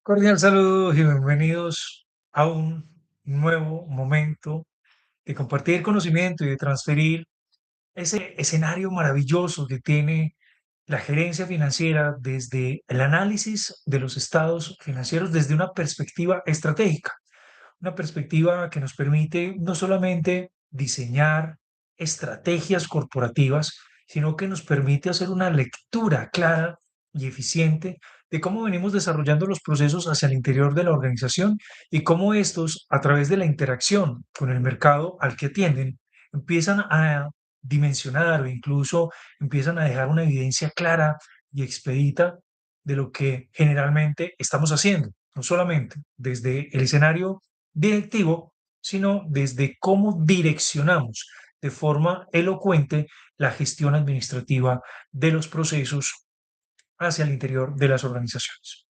Cordial saludo y bienvenidos a un nuevo momento de compartir conocimiento y de transferir ese escenario maravilloso que tiene la gerencia financiera desde el análisis de los estados financieros desde una perspectiva estratégica, una perspectiva que nos permite no solamente diseñar estrategias corporativas, sino que nos permite hacer una lectura clara y eficiente de cómo venimos desarrollando los procesos hacia el interior de la organización y cómo estos, a través de la interacción con el mercado al que atienden, empiezan a dimensionar o incluso empiezan a dejar una evidencia clara y expedita de lo que generalmente estamos haciendo, no solamente desde el escenario directivo, sino desde cómo direccionamos de forma elocuente la gestión administrativa de los procesos hacia el interior de las organizaciones.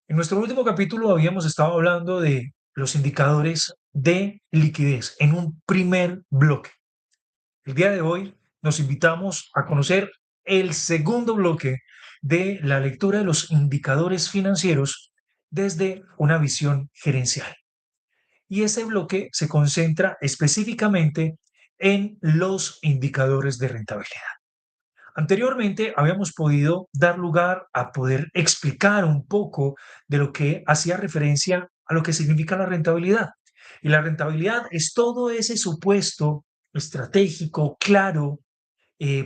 En nuestro último capítulo habíamos estado hablando de los indicadores de liquidez en un primer bloque. El día de hoy nos invitamos a conocer el segundo bloque de la lectura de los indicadores financieros desde una visión gerencial. Y ese bloque se concentra específicamente en los indicadores de rentabilidad. Anteriormente habíamos podido dar lugar a poder explicar un poco de lo que hacía referencia a lo que significa la rentabilidad. Y la rentabilidad es todo ese supuesto estratégico, claro,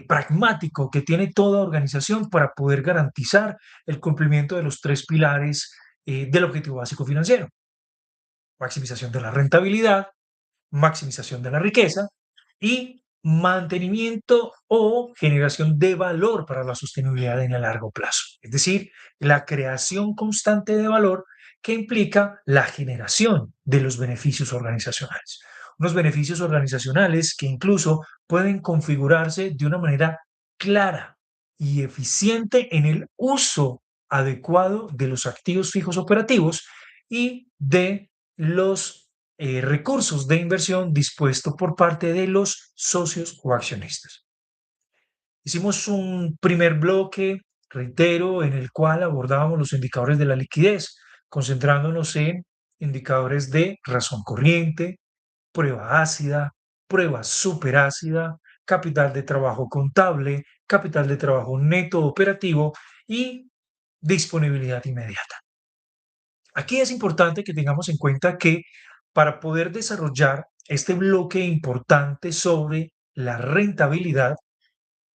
pragmático que tiene toda organización para poder garantizar el cumplimiento de los tres pilares del objetivo básico financiero: maximización de la rentabilidad, maximización de la riqueza y mantenimiento o generación de valor para la sostenibilidad en el largo plazo. Es decir, la creación constante de valor que implica la generación de los beneficios organizacionales. Unos beneficios organizacionales que incluso pueden configurarse de una manera clara y eficiente en el uso adecuado de los activos fijos operativos y de los recursos de inversión dispuestos por parte de los socios o accionistas. Hicimos un primer bloque, reitero, en el cual abordábamos los indicadores de la liquidez, concentrándonos en indicadores de razón corriente, prueba ácida, prueba superácida, capital de trabajo contable, capital de trabajo neto operativo y disponibilidad inmediata. Aquí es importante que tengamos en cuenta que para poder desarrollar este bloque importante sobre la rentabilidad,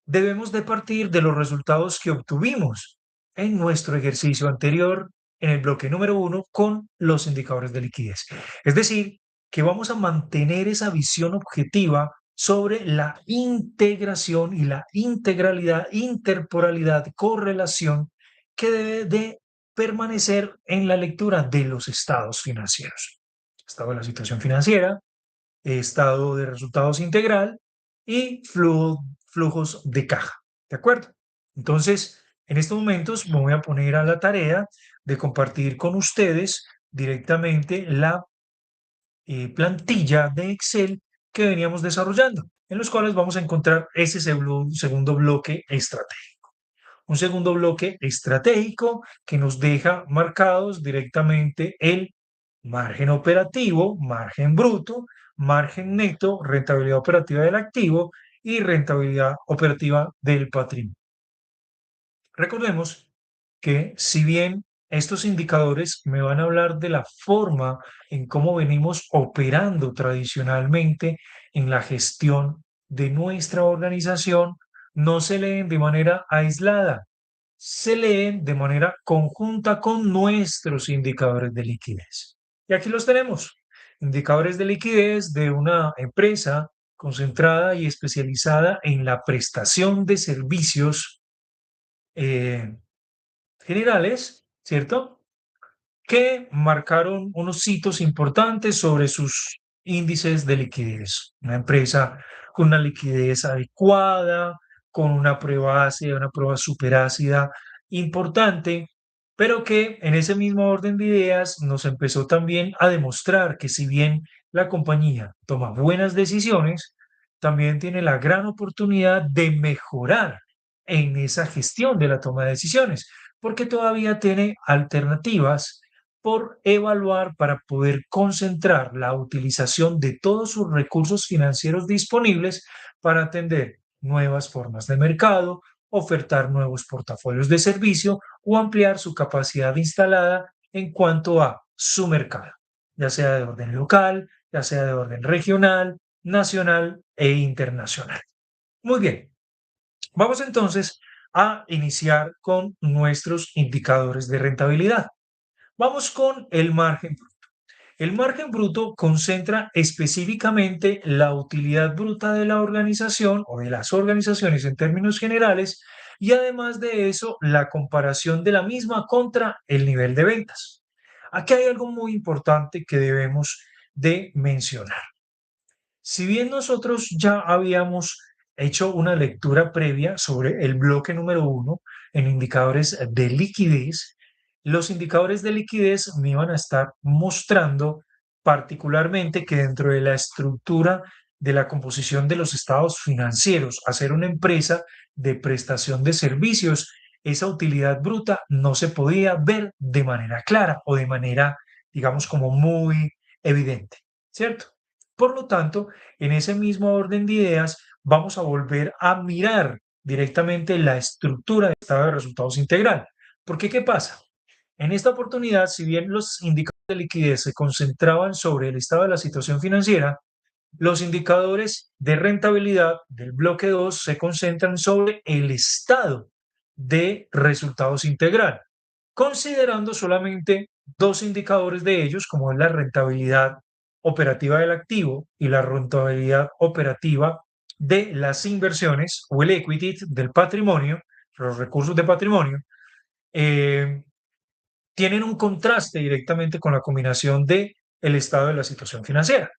debemos de partir de los resultados que obtuvimos en nuestro ejercicio anterior, en el bloque número uno, con los indicadores de liquidez. Es decir, que vamos a mantener esa visión objetiva sobre la integración y la integralidad, interporalidad, correlación que debe de permanecer en la lectura de los estados financieros. Estado de la situación financiera, estado de resultados integral y flujos de caja. ¿De acuerdo? Entonces, en estos momentos me voy a poner a la tarea de compartir con ustedes directamente la plantilla de Excel que veníamos desarrollando, en los cuales vamos a encontrar ese segundo bloque estratégico. Un segundo bloque estratégico que nos deja marcados directamente el margen operativo, margen bruto, margen neto, rentabilidad operativa del activo y rentabilidad operativa del patrimonio. Recordemos que si bien estos indicadores me van a hablar de la forma en cómo venimos operando tradicionalmente en la gestión de nuestra organización, no se leen de manera aislada, se leen de manera conjunta con nuestros indicadores de liquidez. Y aquí los tenemos, indicadores de liquidez de una empresa concentrada y especializada en la prestación de servicios eh, generales, ¿cierto? Que marcaron unos hitos importantes sobre sus índices de liquidez. Una empresa con una liquidez adecuada, con una prueba ácida, una prueba superácida importante, pero que en ese mismo orden de ideas nos empezó también a demostrar que si bien la compañía toma buenas decisiones, también tiene la gran oportunidad de mejorar en esa gestión de la toma de decisiones, porque todavía tiene alternativas por evaluar para poder concentrar la utilización de todos sus recursos financieros disponibles para atender nuevas formas de mercado, ofertar nuevos portafolios de servicio o ampliar su capacidad instalada en cuanto a su mercado, ya sea de orden local, ya sea de orden regional, nacional e internacional. Muy bien, vamos entonces a iniciar con nuestros indicadores de rentabilidad. Vamos con el margen bruto. El margen bruto concentra específicamente la utilidad bruta de la organización o de las organizaciones en términos generales y además de eso la comparación de la misma contra el nivel de ventas. Aquí hay algo muy importante que debemos de mencionar. Si bien nosotros ya habíamos hecho una lectura previa sobre el bloque número uno en indicadores de liquidez, los indicadores de liquidez me iban a estar mostrando particularmente que dentro de la estructura de la composición de los estados financieros, hacer una empresa de prestación de servicios, esa utilidad bruta no se podía ver de manera clara o de manera, digamos, como muy evidente, ¿cierto? Por lo tanto, en ese mismo orden de ideas, vamos a volver a mirar directamente la estructura del estado de resultados integral. Porque, ¿qué pasa? En esta oportunidad, si bien los indicadores de liquidez se concentraban sobre el estado de la situación financiera, los indicadores de rentabilidad del bloque 2 se concentran sobre el estado de resultados integral, considerando solamente dos indicadores de ellos, como es la rentabilidad operativa del activo y la rentabilidad operativa de las inversiones o el equity del patrimonio, los recursos de patrimonio, eh, tienen un contraste directamente con la combinación de el estado de la situación financiera.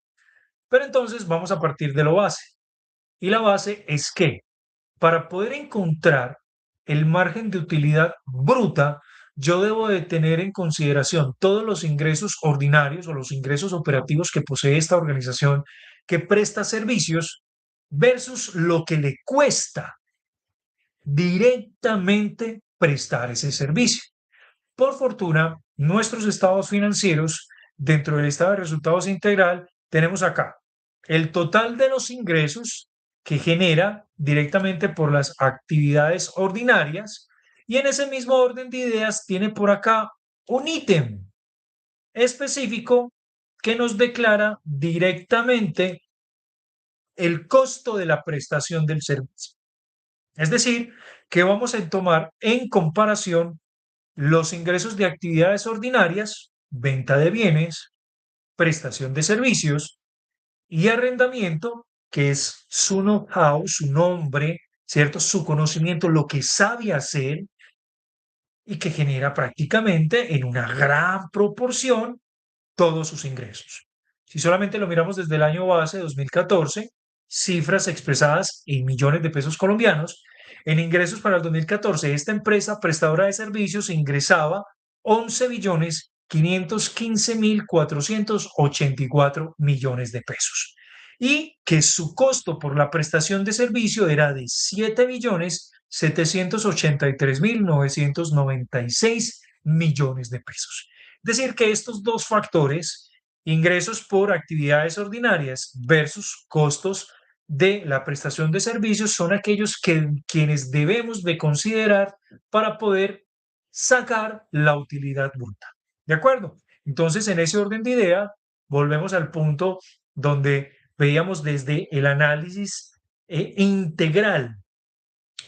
Pero entonces vamos a partir de lo base. Y la base es que para poder encontrar el margen de utilidad bruta, yo debo de tener en consideración todos los ingresos ordinarios o los ingresos operativos que posee esta organización que presta servicios versus lo que le cuesta directamente prestar ese servicio. Por fortuna, nuestros estados financieros, dentro del estado de resultados integral, tenemos acá el total de los ingresos que genera directamente por las actividades ordinarias y en ese mismo orden de ideas tiene por acá un ítem específico que nos declara directamente el costo de la prestación del servicio. Es decir, que vamos a tomar en comparación los ingresos de actividades ordinarias, venta de bienes, prestación de servicios y arrendamiento, que es su know-how, su nombre, ¿cierto? Su conocimiento, lo que sabe hacer y que genera prácticamente en una gran proporción todos sus ingresos. Si solamente lo miramos desde el año base 2014, cifras expresadas en millones de pesos colombianos, en ingresos para el 2014, esta empresa prestadora de servicios ingresaba 11 billones 515 mil 484 millones de pesos y que su costo por la prestación de servicio era de 7 billones 783 mil 996 millones de pesos. Es decir, que estos dos factores, ingresos por actividades ordinarias versus costos de la prestación de servicios, son aquellos que quienes debemos de considerar para poder sacar la utilidad bruta. ¿De acuerdo? Entonces, en ese orden de idea, volvemos al punto donde veíamos desde el análisis integral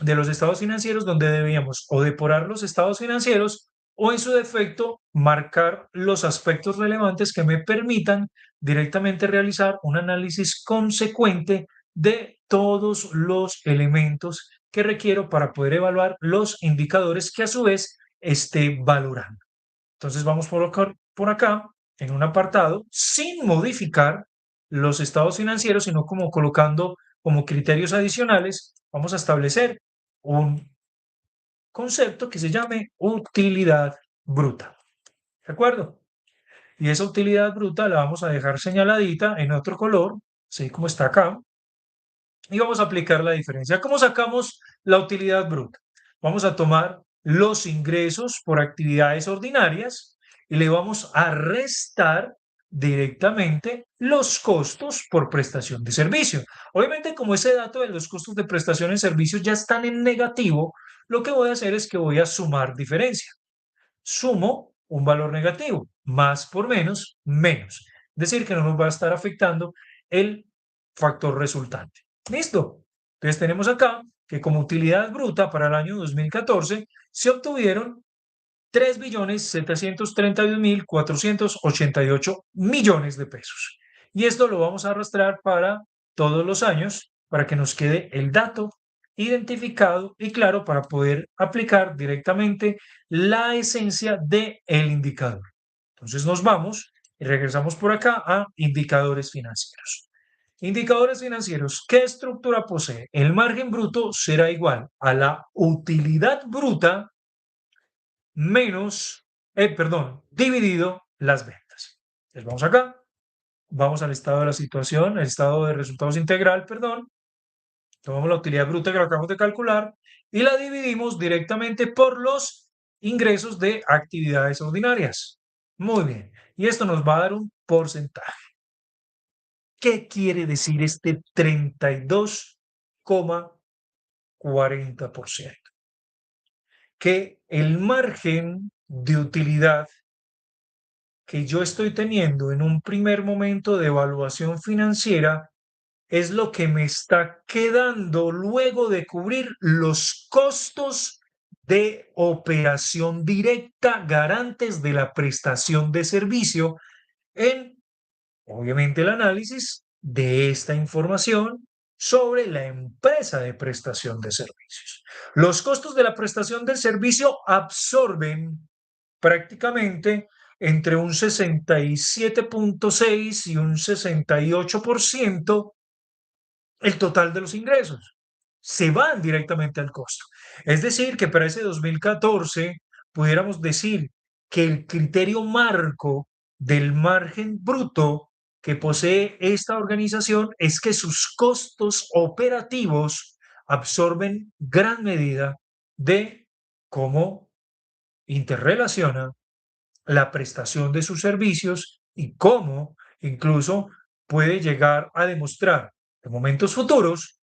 de los estados financieros, donde debíamos o depurar los estados financieros o en su defecto marcar los aspectos relevantes que me permitan directamente realizar un análisis consecuente de todos los elementos que requiero para poder evaluar los indicadores que a su vez esté valorando. Entonces vamos por acá en un apartado sin modificar los estados financieros, sino como colocando como criterios adicionales, vamos a establecer un concepto que se llame utilidad bruta. ¿De acuerdo? Y esa utilidad bruta la vamos a dejar señaladita en otro color, así como está acá, y vamos a aplicar la diferencia. ¿Cómo sacamos la utilidad bruta? Vamos a tomar los ingresos por actividades ordinarias y le vamos a restar directamente los costos por prestación de servicio. Obviamente, como ese dato de los costos de prestación en servicios ya están en negativo, lo que voy a hacer es que voy a sumar diferencia. Sumo un valor negativo, más por menos, menos. Es decir, que no nos va a estar afectando el factor resultante. ¿Listo? Entonces tenemos acá que como utilidad bruta para el año 2014 se obtuvieron 3.731.488 millones de pesos. Y esto lo vamos a arrastrar para todos los años para que nos quede el dato identificado y claro para poder aplicar directamente la esencia del indicador. Entonces nos vamos y regresamos por acá a indicadores financieros. Indicadores financieros, ¿qué estructura posee? El margen bruto será igual a la utilidad bruta menos, dividido las ventas. Entonces vamos acá, vamos al estado de la situación, el estado de resultados integral, perdón, tomamos la utilidad bruta que lo acabamos de calcular y la dividimos directamente por los ingresos de actividades ordinarias. Muy bien, y esto nos va a dar un porcentaje. ¿Qué quiere decir este 32,40%? Que el margen de utilidad que yo estoy teniendo en un primer momento de evaluación financiera es lo que me está quedando luego de cubrir los costos de operación directa garantes de la prestación de servicio en, obviamente, el análisis de esta información sobre la empresa de prestación de servicios. Los costos de la prestación del servicio absorben prácticamente entre un 67,6 y un 68% el total de los ingresos. Se van directamente al costo. Es decir, que para ese 2014 pudiéramos decir que el criterio marco del margen bruto que posee esta organización es que sus costos operativos absorben gran medida de cómo interrelaciona la prestación de sus servicios y cómo incluso puede llegar a demostrar en momentos futuros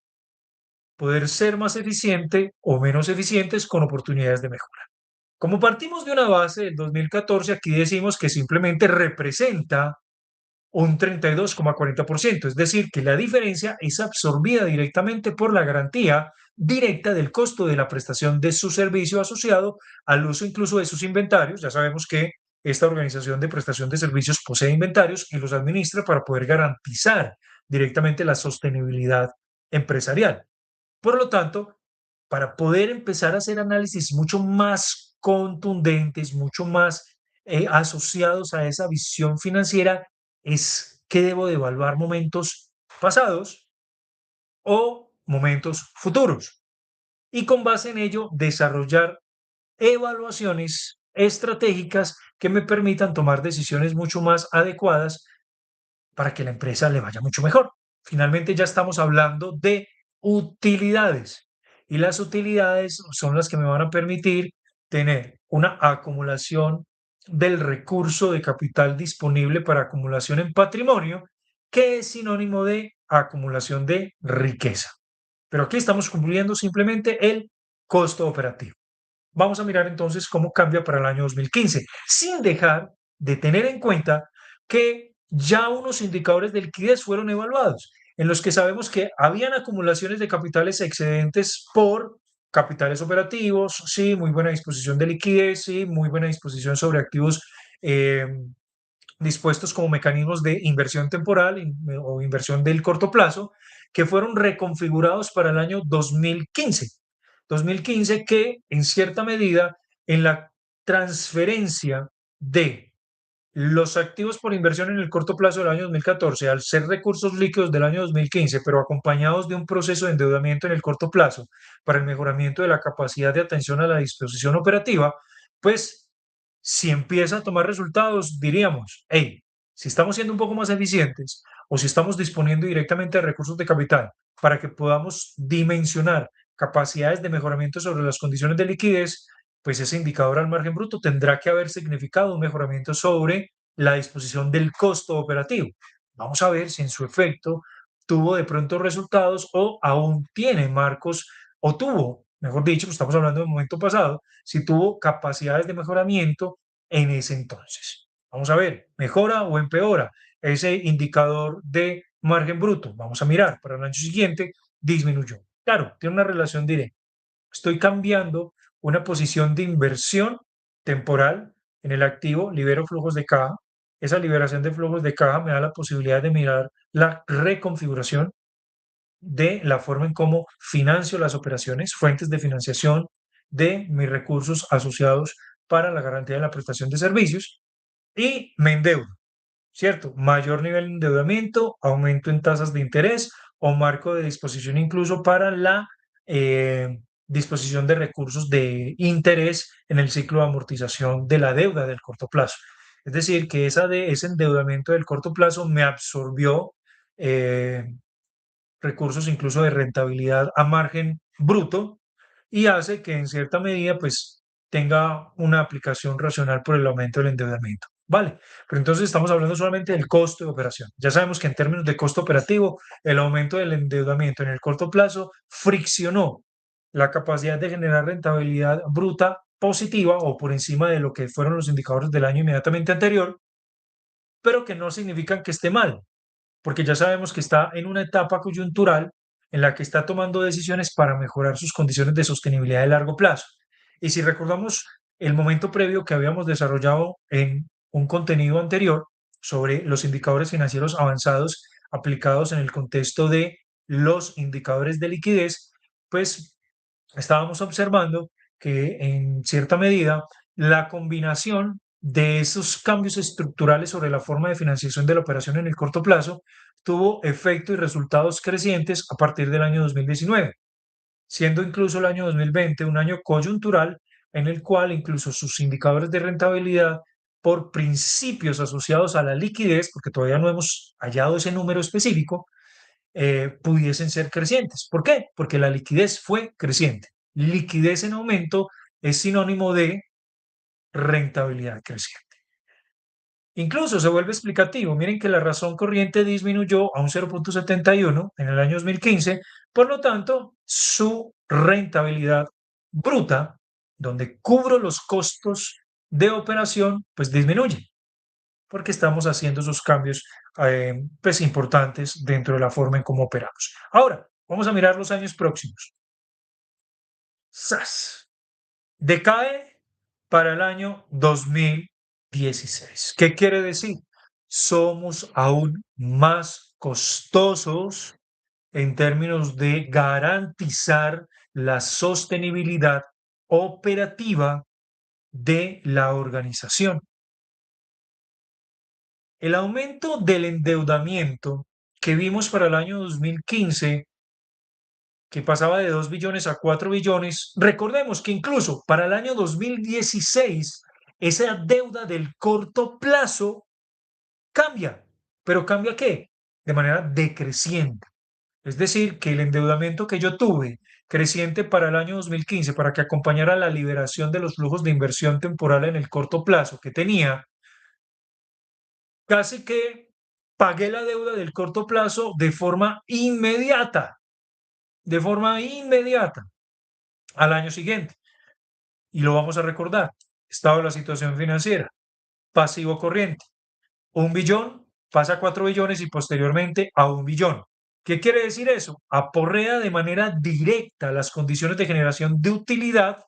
poder ser más eficiente o menos eficientes con oportunidades de mejora. Como partimos de una base del 2014, aquí decimos que simplemente representa un 32,40%, es decir, que la diferencia es absorbida directamente por la garantía directa del costo de la prestación de su servicio asociado al uso incluso de sus inventarios. Ya sabemos que esta organización de prestación de servicios posee inventarios y los administra para poder garantizar directamente la sostenibilidad empresarial. Por lo tanto, para poder empezar a hacer análisis mucho más contundentes, mucho más asociados a esa visión financiera, es que debo de evaluar momentos pasados o momentos futuros y con base en ello desarrollar evaluaciones estratégicas que me permitan tomar decisiones mucho más adecuadas para que la empresa le vaya mucho mejor. Finalmente ya estamos hablando de utilidades y las utilidades son las que me van a permitir tener una acumulación del recurso de capital disponible para acumulación en patrimonio, que es sinónimo de acumulación de riqueza. Pero aquí estamos cumpliendo simplemente el costo operativo. Vamos a mirar entonces cómo cambia para el año 2015, sin dejar de tener en cuenta que ya unos indicadores de liquidez fueron evaluados, en los que sabemos que habían acumulaciones de capitales excedentes por capitales operativos, sí, muy buena disposición de liquidez, sí, muy buena disposición sobre activos eh, dispuestos como mecanismos de inversión temporal o inversión del corto plazo, que fueron reconfigurados para el año 2015. 2015 que en cierta medida en la transferencia de los activos por inversión en el corto plazo del año 2014, al ser recursos líquidos del año 2015, pero acompañados de un proceso de endeudamiento en el corto plazo para el mejoramiento de la capacidad de atención a la disposición operativa, pues si empieza a tomar resultados, diríamos, hey, si estamos siendo un poco más eficientes o si estamos disponiendo directamente de recursos de capital para que podamos dimensionar capacidades de mejoramiento sobre las condiciones de liquidez, pues ese indicador al margen bruto tendrá que haber significado un mejoramiento sobre la disposición del costo operativo. Vamos a ver si en su efecto tuvo de pronto resultados o aún tiene marcos o tuvo, mejor dicho, pues estamos hablando del momento pasado, si tuvo capacidades de mejoramiento en ese entonces. Vamos a ver, ¿mejora o empeora ese indicador de margen bruto? Vamos a mirar, para el año siguiente disminuyó. Claro, tiene una relación directa. Estoy cambiando una posición de inversión temporal en el activo, libero flujos de caja. Esa liberación de flujos de caja me da la posibilidad de mirar la reconfiguración de la forma en cómo financio las operaciones, fuentes de financiación de mis recursos asociados para la garantía de la prestación de servicios y me endeudo. ¿Cierto? Mayor nivel de endeudamiento, aumento en tasas de interés o marco de disposición incluso para la disposición de recursos de interés en el ciclo de amortización de la deuda del corto plazo. Es decir, que ese endeudamiento del corto plazo me absorbió eh, recursos incluso de rentabilidad a margen bruto y hace que en cierta medida pues tenga una aplicación racional por el aumento del endeudamiento. Vale, pero entonces estamos hablando solamente del costo de operación. Ya sabemos que en términos de costo operativo, el aumento del endeudamiento en el corto plazo friccionó la capacidad de generar rentabilidad bruta positiva o por encima de lo que fueron los indicadores del año inmediatamente anterior, pero que no significan que esté mal, porque ya sabemos que está en una etapa coyuntural en la que está tomando decisiones para mejorar sus condiciones de sostenibilidad de largo plazo. Y si recordamos el momento previo que habíamos desarrollado en un contenido anterior sobre los indicadores financieros avanzados aplicados en el contexto de los indicadores de liquidez, pues estábamos observando que en cierta medida la combinación de esos cambios estructurales sobre la forma de financiación de la operación en el corto plazo tuvo efecto y resultados crecientes a partir del año 2019, siendo incluso el año 2020 un año coyuntural en el cual incluso sus indicadores de rentabilidad por principios asociados a la liquidez, porque todavía no hemos hallado ese número específico, pudiesen ser crecientes. ¿Por qué? Porque la liquidez fue creciente. Liquidez en aumento es sinónimo de rentabilidad creciente. Incluso se vuelve explicativo. Miren que la razón corriente disminuyó a un 0,71 en el año 2015, por lo tanto, su rentabilidad bruta, donde cubro los costos de operación, pues disminuye, porque estamos haciendo esos cambios pues importantes dentro de la forma en cómo operamos. Ahora, vamos a mirar los años próximos. ¡Sas! Decae para el año 2016. ¿Qué quiere decir? Somos aún más costosos en términos de garantizar la sostenibilidad operativa de la organización. El aumento del endeudamiento que vimos para el año 2015, que pasaba de 2 billones a 4 billones, recordemos que incluso para el año 2016 esa deuda del corto plazo cambia, pero ¿cambia qué? De manera decreciente. Es decir, que el endeudamiento que yo tuve creciente para el año 2015 para que acompañara la liberación de los flujos de inversión temporal en el corto plazo que tenía, casi que pagué la deuda del corto plazo de forma inmediata al año siguiente. Y lo vamos a recordar. Estado de la situación financiera, pasivo corriente. 1 billón pasa a 4 billones y posteriormente a 1 billón. ¿Qué quiere decir eso? Aporrea de manera directa las condiciones de generación de utilidad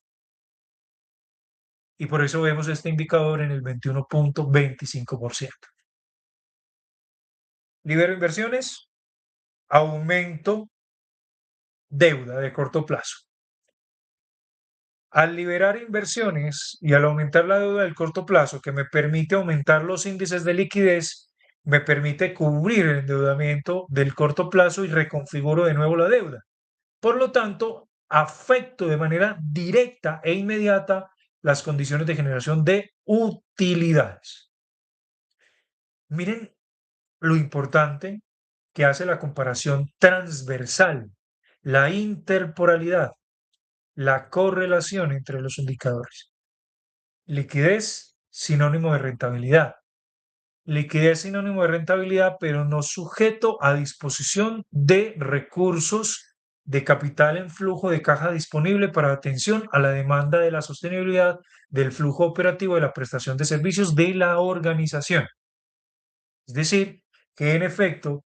y por eso vemos este indicador en el 21,25%. Libero inversiones, aumento deuda de corto plazo. Al liberar inversiones y al aumentar la deuda del corto plazo, que me permite aumentar los índices de liquidez, me permite cubrir el endeudamiento del corto plazo y reconfiguro de nuevo la deuda. Por lo tanto, afecto de manera directa e inmediata las condiciones de generación de utilidades. Miren lo importante que hace la comparación transversal, la interporalidad. la correlación entre los indicadores. Liquidez, sinónimo de rentabilidad. Liquidez sinónimo de rentabilidad, pero no sujeto a disposición de recursos de capital en flujo de caja disponible para atención a la demanda de la sostenibilidad del flujo operativo de la prestación de servicios de la organización. Es decir, que en efecto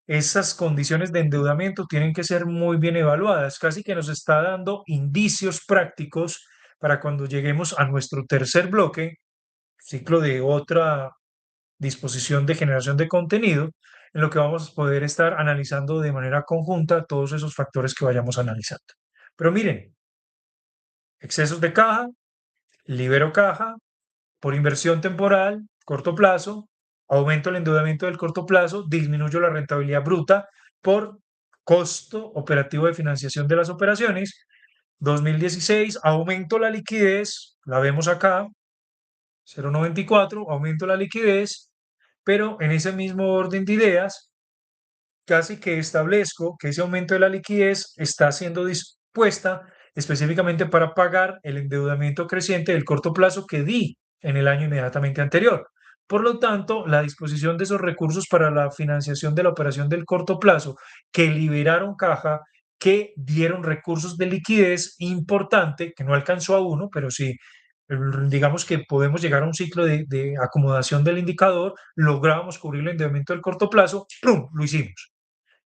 esas condiciones de endeudamiento tienen que ser muy bien evaluadas, casi que nos está dando indicios prácticos para cuando lleguemos a nuestro tercer bloque, ciclo de otra disposición de generación de contenido, en lo que vamos a poder estar analizando de manera conjunta todos esos factores que vayamos analizando. Pero miren, excesos de caja, libero caja, por inversión temporal, corto plazo, aumento el endeudamiento del corto plazo, disminuyo la rentabilidad bruta por costo operativo de financiación de las operaciones. 2016, aumento la liquidez, la vemos acá, 0,94, aumento la liquidez, pero en ese mismo orden de ideas, casi que establezco que ese aumento de la liquidez está siendo dispuesta específicamente para pagar el endeudamiento creciente del corto plazo que di en el año inmediatamente anterior. Por lo tanto, la disposición de esos recursos para la financiación de la operación del corto plazo que liberaron caja, que dieron recursos de liquidez importante, que no alcanzó a uno, pero sí, digamos que podemos llegar a un ciclo de acomodación del indicador, logramos cubrir el endeudamiento del corto plazo, ¡pum!, lo hicimos.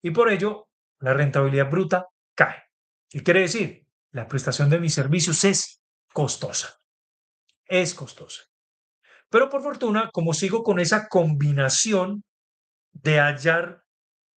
Y por ello, la rentabilidad bruta cae. ¿Qué quiere decir? La prestación de mis servicios es costosa. Pero por fortuna, como sigo con esa combinación de hallar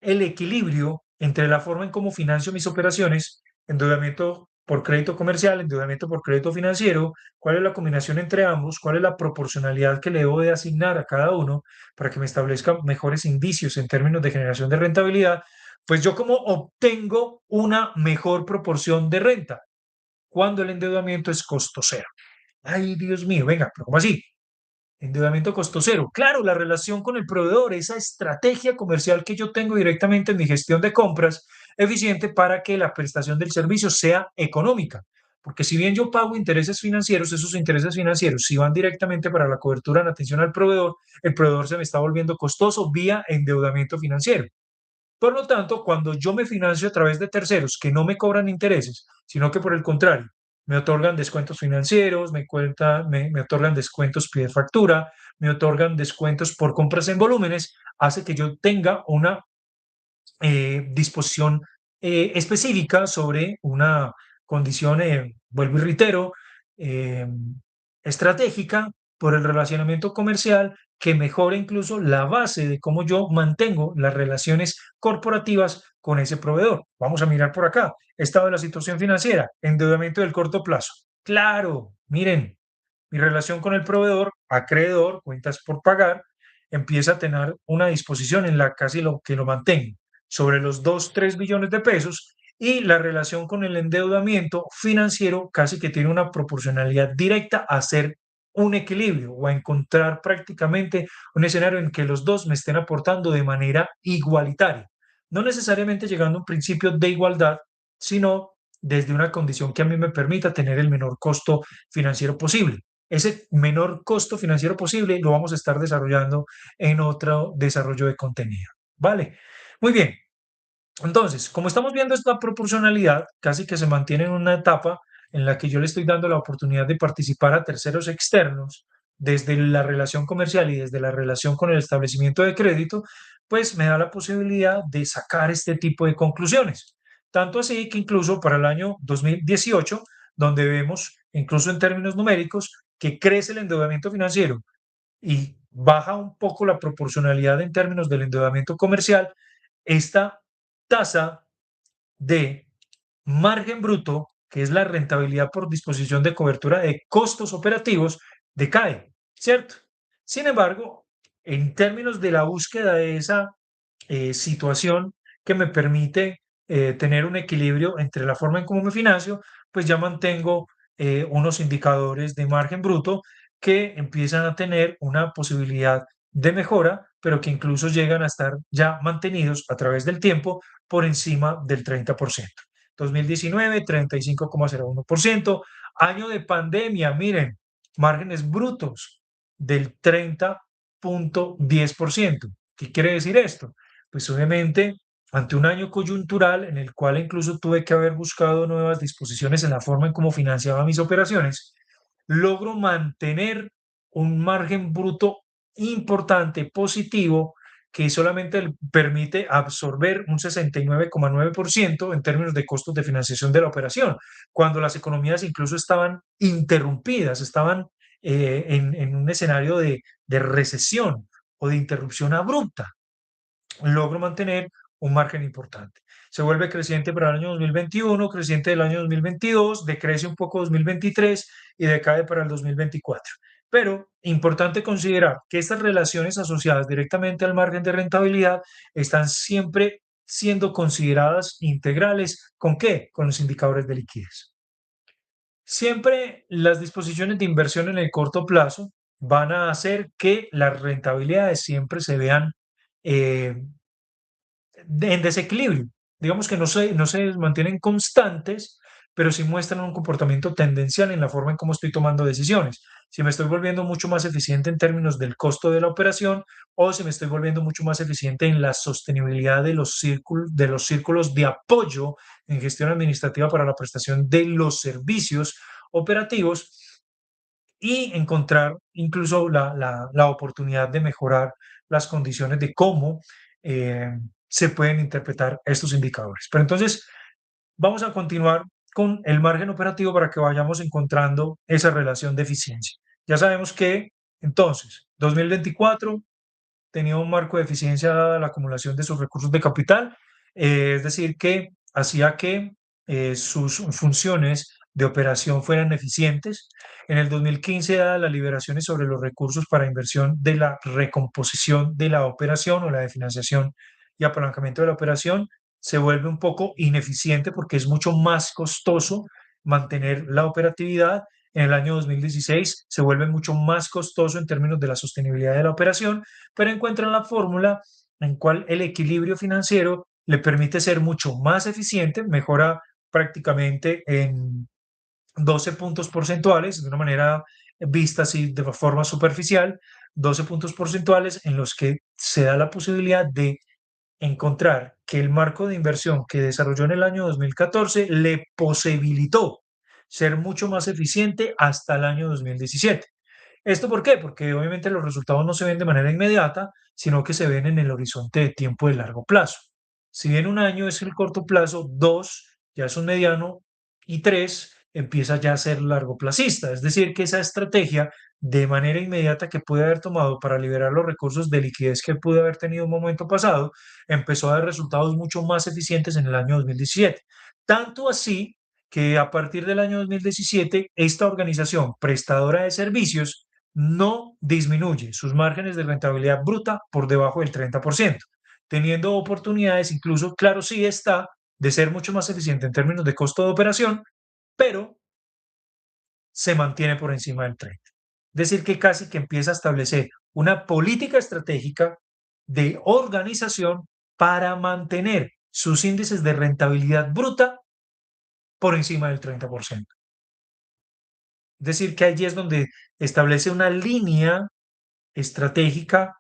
el equilibrio entre la forma en cómo financio mis operaciones, endeudamiento por crédito comercial, endeudamiento por crédito financiero, cuál es la combinación entre ambos, cuál es la proporcionalidad que le debo de asignar a cada uno para que me establezca mejores indicios en términos de generación de rentabilidad, pues yo como obtengo una mejor proporción de renta cuando el endeudamiento es costo cero. Ay, Dios mío, venga, pero ¿cómo así? Endeudamiento costo cero. Claro, la relación con el proveedor, esa estrategia comercial que yo tengo directamente en mi gestión de compras eficiente para que la prestación del servicio sea económica. Porque si bien yo pago intereses financieros, esos intereses financieros, si van directamente para la cobertura en atención al proveedor, el proveedor se me está volviendo costoso vía endeudamiento financiero. Por lo tanto, cuando yo me financio a través de terceros que no me cobran intereses, sino que por el contrario, me otorgan descuentos financieros, me otorgan descuentos pie de factura, me otorgan descuentos por compras en volúmenes, hace que yo tenga una disposición específica sobre una condición, vuelvo y reitero, eh, estratégica por el relacionamiento comercial que mejora incluso la base de cómo yo mantengo las relaciones corporativas con ese proveedor. Vamos a mirar por acá. Estado de la situación financiera, endeudamiento del corto plazo. Claro, miren, mi relación con el proveedor, acreedor, cuentas por pagar, empieza a tener una disposición en la casi lo que lo mantengo sobre los 2, 3 billones de pesos y la relación con el endeudamiento financiero casi que tiene una proporcionalidad directa a ser un equilibrio o a encontrar prácticamente un escenario en que los dos me estén aportando de manera igualitaria, no necesariamente llegando a un principio de igualdad, sino desde una condición que a mí me permita tener el menor costo financiero posible. Ese menor costo financiero posible lo vamos a estar desarrollando en otro desarrollo de contenido. ¿Vale? Muy bien. Entonces, como estamos viendo esta proporcionalidad, casi que se mantiene en una etapa en la que yo le estoy dando la oportunidad de participar a terceros externos desde la relación comercial y desde la relación con el establecimiento de crédito, pues me da la posibilidad de sacar este tipo de conclusiones. Tanto así que incluso para el año 2018, donde vemos, incluso en términos numéricos, que crece el endeudamiento financiero y baja un poco la proporcionalidad en términos del endeudamiento comercial, esta tasa de margen bruto, que es la rentabilidad por disposición de cobertura de costos operativos, decae, ¿cierto? Sin embargo, en términos de la búsqueda de esa situación que me permite tener un equilibrio entre la forma en cómo me financio, pues ya mantengo unos indicadores de margen bruto que empiezan a tener una posibilidad de mejora, pero que incluso llegan a estar ya mantenidos a través del tiempo por encima del 30%. 2019, 35,01%. Año de pandemia, miren, márgenes brutos del 30,10%. ¿Qué quiere decir esto? Pues obviamente, ante un año coyuntural en el cual incluso tuve que haber buscado nuevas disposiciones en la forma en cómo financiaba mis operaciones, logro mantener un margen bruto importante, positivo, que solamente permite absorber un 69,9% en términos de costos de financiación de la operación, cuando las economías incluso estaban interrumpidas, estaban en un escenario de recesión o de interrupción abrupta. Logro mantener un margen importante. Se vuelve creciente para el año 2021, creciente del año 2022, decrece un poco 2023 y decae para el 2024. Pero importante considerar que estas relaciones asociadas directamente al margen de rentabilidad están siempre siendo consideradas integrales. ¿Con qué? Con los indicadores de liquidez. Siempre las disposiciones de inversión en el corto plazo van a hacer que las rentabilidades siempre se vean eh, en desequilibrio. Digamos que no se mantienen constantes, pero sí muestran un comportamiento tendencial en la forma en cómo estoy tomando decisiones. Si me estoy volviendo mucho más eficiente en términos del costo de la operación o si me estoy volviendo mucho más eficiente en la sostenibilidad de los círculos de apoyo en gestión administrativa para la prestación de los servicios operativos y encontrar incluso la oportunidad de mejorar las condiciones de cómo eh, se pueden interpretar estos indicadores. Pero entonces, vamos a continuar con el margen operativo para que vayamos encontrando esa relación de eficiencia. Ya sabemos que entonces, 2024 tenía un marco de eficiencia dada la acumulación de sus recursos de capital, es decir, que hacía que sus funciones de operación fueran eficientes. En el 2015, dada las liberaciones sobre los recursos para inversión de la recomposición de la operación o la de financiación y apalancamiento de la operación, se vuelve un poco ineficiente porque es mucho más costoso mantener la operatividad. En el año 2016 se vuelve mucho más costoso en términos de la sostenibilidad de la operación, pero encuentran la fórmula en cual el equilibrio financiero le permite ser mucho más eficiente, mejora prácticamente en 12 puntos porcentuales, de una manera vista así de forma superficial, 12 puntos porcentuales en los que se da la posibilidad de encontrar que el marco de inversión que desarrolló en el año 2014 le posibilitó ser mucho más eficiente hasta el año 2017. ¿Esto por qué? Porque obviamente los resultados no se ven de manera inmediata, sino que se ven en el horizonte de tiempo de largo plazo. Si bien un año es el corto plazo, dos ya es un mediano y tres empieza ya a ser largo placista. Es decir, que esa estrategia de manera inmediata que pude haber tomado para liberar los recursos de liquidez que pude haber tenido un momento pasado, empezó a dar resultados mucho más eficientes en el año 2017. Tanto así que a partir del año 2017, esta organización prestadora de servicios no disminuye sus márgenes de rentabilidad bruta por debajo del 30%, teniendo oportunidades, incluso, claro, sí está, de ser mucho más eficiente en términos de costo de operación, pero se mantiene por encima del 30. Es decir, que casi que empieza a establecer una política estratégica de organización para mantener sus índices de rentabilidad bruta por encima del 30%. Es decir, que allí es donde establece una línea estratégica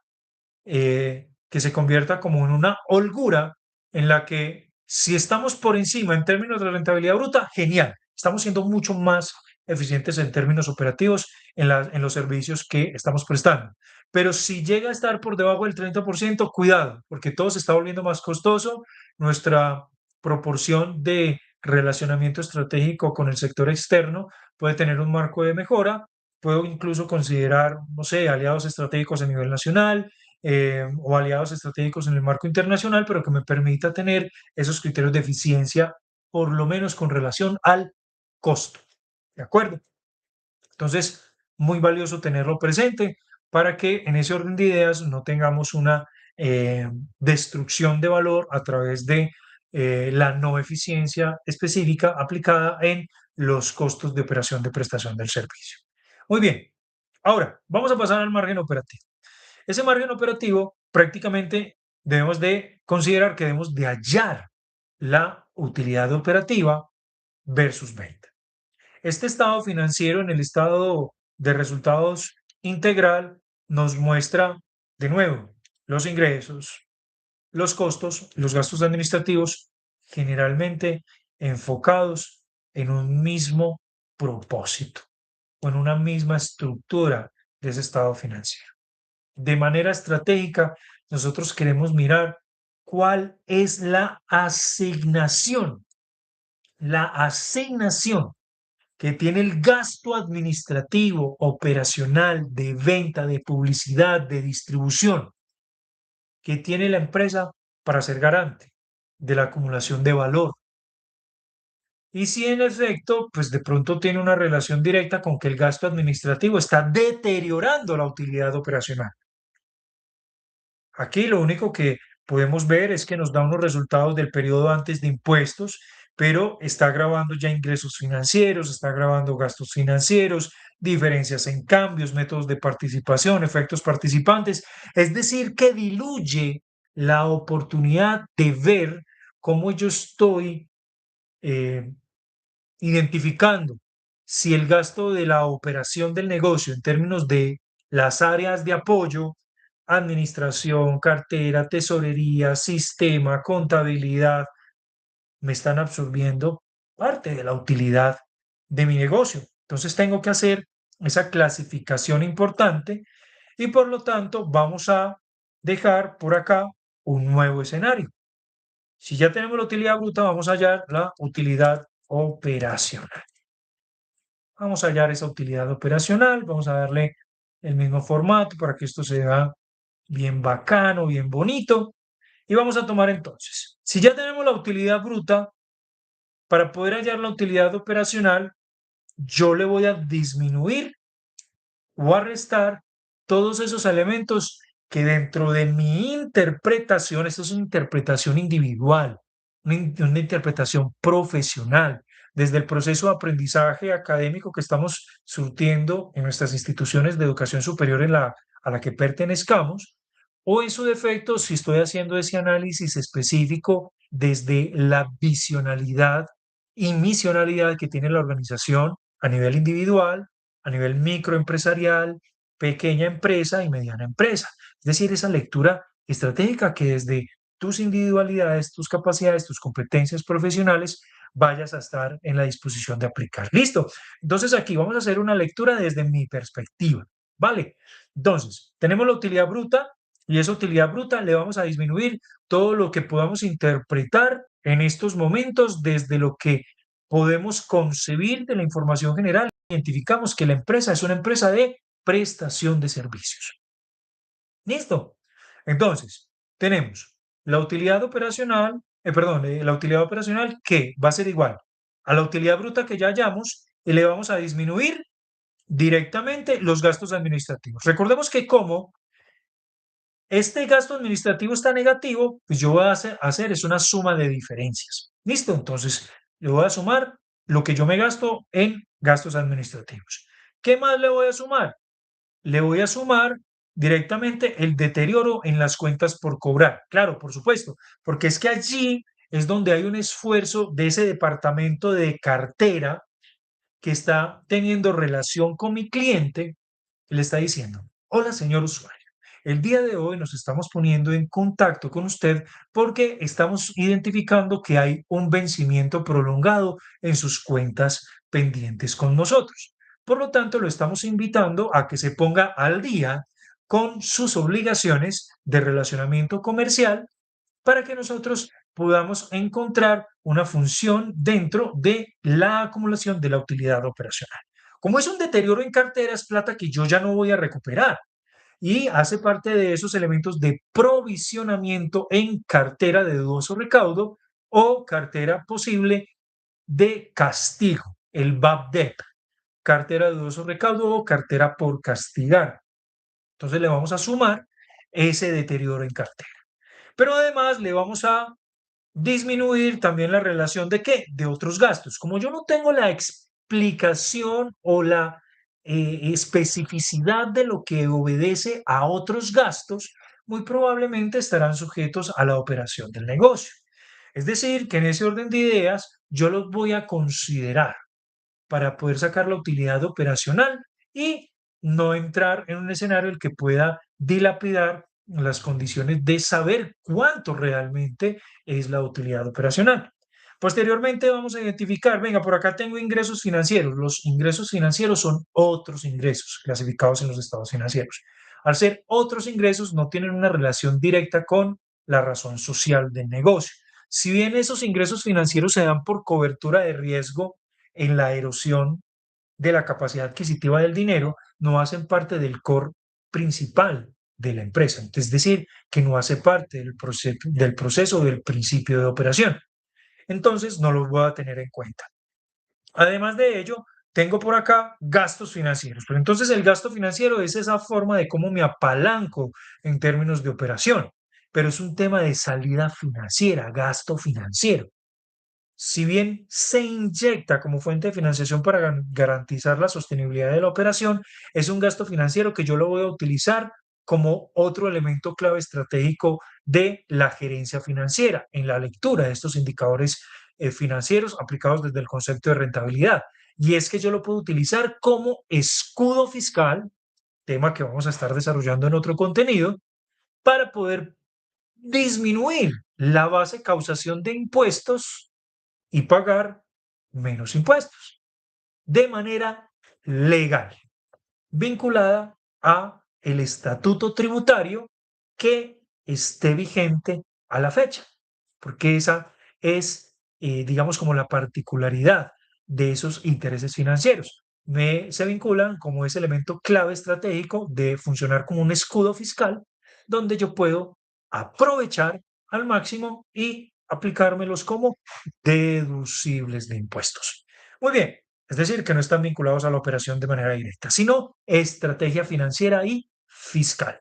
que se convierta como en una holgura en la que si estamos por encima en términos de rentabilidad bruta, genial, estamos siendo mucho más eficientes en términos operativos en los servicios que estamos prestando. Pero si llega a estar por debajo del 30%, cuidado, porque todo se está volviendo más costoso, nuestra proporción de relacionamiento estratégico con el sector externo puede tener un marco de mejora, puedo incluso considerar, no sé, aliados estratégicos a nivel nacional, o aliados estratégicos en el marco internacional, pero que me permita tener esos criterios de eficiencia, por lo menos con relación al costo. ¿De acuerdo? Entonces, muy valioso tenerlo presente para que en ese orden de ideas no tengamos una eh, destrucción de valor a través de la no eficiencia específica aplicada en los costos de operación de prestación del servicio. Muy bien, ahora vamos a pasar al margen operativo. Ese margen operativo prácticamente debemos de considerar que debemos de hallar la utilidad operativa versus venta. Este estado financiero en el estado de resultados integral nos muestra de nuevo los ingresos, los costos, los gastos administrativos, generalmente enfocados en un mismo propósito o en una misma estructura de ese estado financiero. De manera estratégica, nosotros queremos mirar cuál es la asignación que tiene el gasto administrativo, operacional, de venta, de publicidad, de distribución, que tiene la empresa para ser garante de la acumulación de valor. Y si en efecto, pues de pronto tiene una relación directa con que el gasto administrativo está deteriorando la utilidad operacional. Aquí lo único que podemos ver es que nos da unos resultados del periodo antes de impuestos, pero está grabando ya ingresos financieros, está grabando gastos financieros, diferencias en cambios, métodos de participación, efectos participantes, es decir, que diluye la oportunidad de ver cómo yo estoy eh, identificando si el gasto de la operación del negocio en términos de las áreas de apoyo, administración, cartera, tesorería, sistema, contabilidad, me están absorbiendo parte de la utilidad de mi negocio. Entonces tengo que hacer esa clasificación importante y por lo tanto vamos a dejar por acá un nuevo escenario. Si ya tenemos la utilidad bruta, vamos a hallar la utilidad operacional. Vamos a hallar esa utilidad operacional, vamos a darle el mismo formato para que esto se vea bien bacano, bien bonito. Y vamos a tomar entonces, si ya tenemos la utilidad bruta, para poder hallar la utilidad operacional, yo le voy a disminuir o a restar todos esos elementos que dentro de mi interpretación, esto es una interpretación individual, una interpretación profesional, desde el proceso de aprendizaje académico que estamos surtiendo en nuestras instituciones de educación superior a la que pertenezcamos, o en su defecto, si estoy haciendo ese análisis específico desde la visionalidad y misionalidad que tiene la organización a nivel individual, a nivel microempresarial, pequeña empresa y mediana empresa. Es decir, esa lectura estratégica que desde tus individualidades, tus capacidades, tus competencias profesionales vayas a estar en la disposición de aplicar. Listo. Entonces aquí vamos a hacer una lectura desde mi perspectiva. ¿Vale? Entonces, tenemos la utilidad bruta y esa utilidad bruta le vamos a disminuir todo lo que podamos interpretar en estos momentos desde lo que podemos concebir de la información general. Identificamos que la empresa es una empresa de prestación de servicios. ¿Listo? Entonces, tenemos la utilidad operacional, la utilidad operacional que va a ser igual a la utilidad bruta que ya hallamos y le vamos a disminuir directamente los gastos administrativos. Recordemos que como este gasto administrativo está negativo, pues yo voy a hacer es una suma de diferencias. ¿Listo? Entonces, le voy a sumar lo que yo me gasto en gastos administrativos. ¿Qué más le voy a sumar? Le voy a sumar directamente el deterioro en las cuentas por cobrar. Claro, por supuesto, porque es que allí es donde hay un esfuerzo de ese departamento de cartera que está teniendo relación con mi cliente, le está diciendo, hola señor usuario, el día de hoy nos estamos poniendo en contacto con usted porque estamos identificando que hay un vencimiento prolongado en sus cuentas pendientes con nosotros. Por lo tanto, lo estamos invitando a que se ponga al día con sus obligaciones de relacionamiento comercial para que nosotros podamos encontrar una función dentro de la acumulación de la utilidad operacional. Como es un deterioro en cartera, es plata que yo ya no voy a recuperar y hace parte de esos elementos de provisionamiento en cartera de dudoso recaudo o cartera posible de castigo, el bad debt, cartera de dudoso recaudo o cartera por castigar. Entonces le vamos a sumar ese deterioro en cartera. Pero además le vamos a disminuir también la relación de qué, de otros gastos. Como yo no tengo la explicación o la especificidad de lo que obedece a otros gastos, muy probablemente estarán sujetos a la operación del negocio. Es decir, que en ese orden de ideas yo los voy a considerar para poder sacar la utilidad operacional y no entrar en un escenario en el que pueda dilapidar las condiciones de saber cuánto realmente es la utilidad operacional. Posteriormente vamos a identificar, venga, por acá tengo ingresos financieros. Los ingresos financieros son otros ingresos clasificados en los estados financieros. Al ser otros ingresos, no tienen una relación directa con la razón social del negocio. Si bien esos ingresos financieros se dan por cobertura de riesgo en la erosión de la capacidad adquisitiva del dinero, no hacen parte del core principal de la empresa. Es decir, que no hace parte del proceso del principio de operación. Entonces, no los voy a tener en cuenta. Además de ello, tengo por acá gastos financieros. Pero entonces el gasto financiero es esa forma de cómo me apalanco en términos de operación, pero es un tema de salida financiera, gasto financiero. Si bien se inyecta como fuente de financiación para garantizar la sostenibilidad de la operación, es un gasto financiero que yo lo voy a utilizar como otro elemento clave estratégico de la gerencia financiera en la lectura de estos indicadores financieros aplicados desde el concepto de rentabilidad. Y es que yo lo puedo utilizar como escudo fiscal, tema que vamos a estar desarrollando en otro contenido, para poder disminuir la base causación de impuestos y pagar menos impuestos de manera legal, vinculada a el estatuto tributario que esté vigente a la fecha, porque esa es, digamos, como la particularidad de esos intereses financieros. Se vinculan como ese elemento clave estratégico de funcionar como un escudo fiscal, donde yo puedo aprovechar al máximo y aplicármelos como deducibles de impuestos. Muy bien, es decir, que no están vinculados a la operación de manera directa, sino estrategia financiera y fiscal.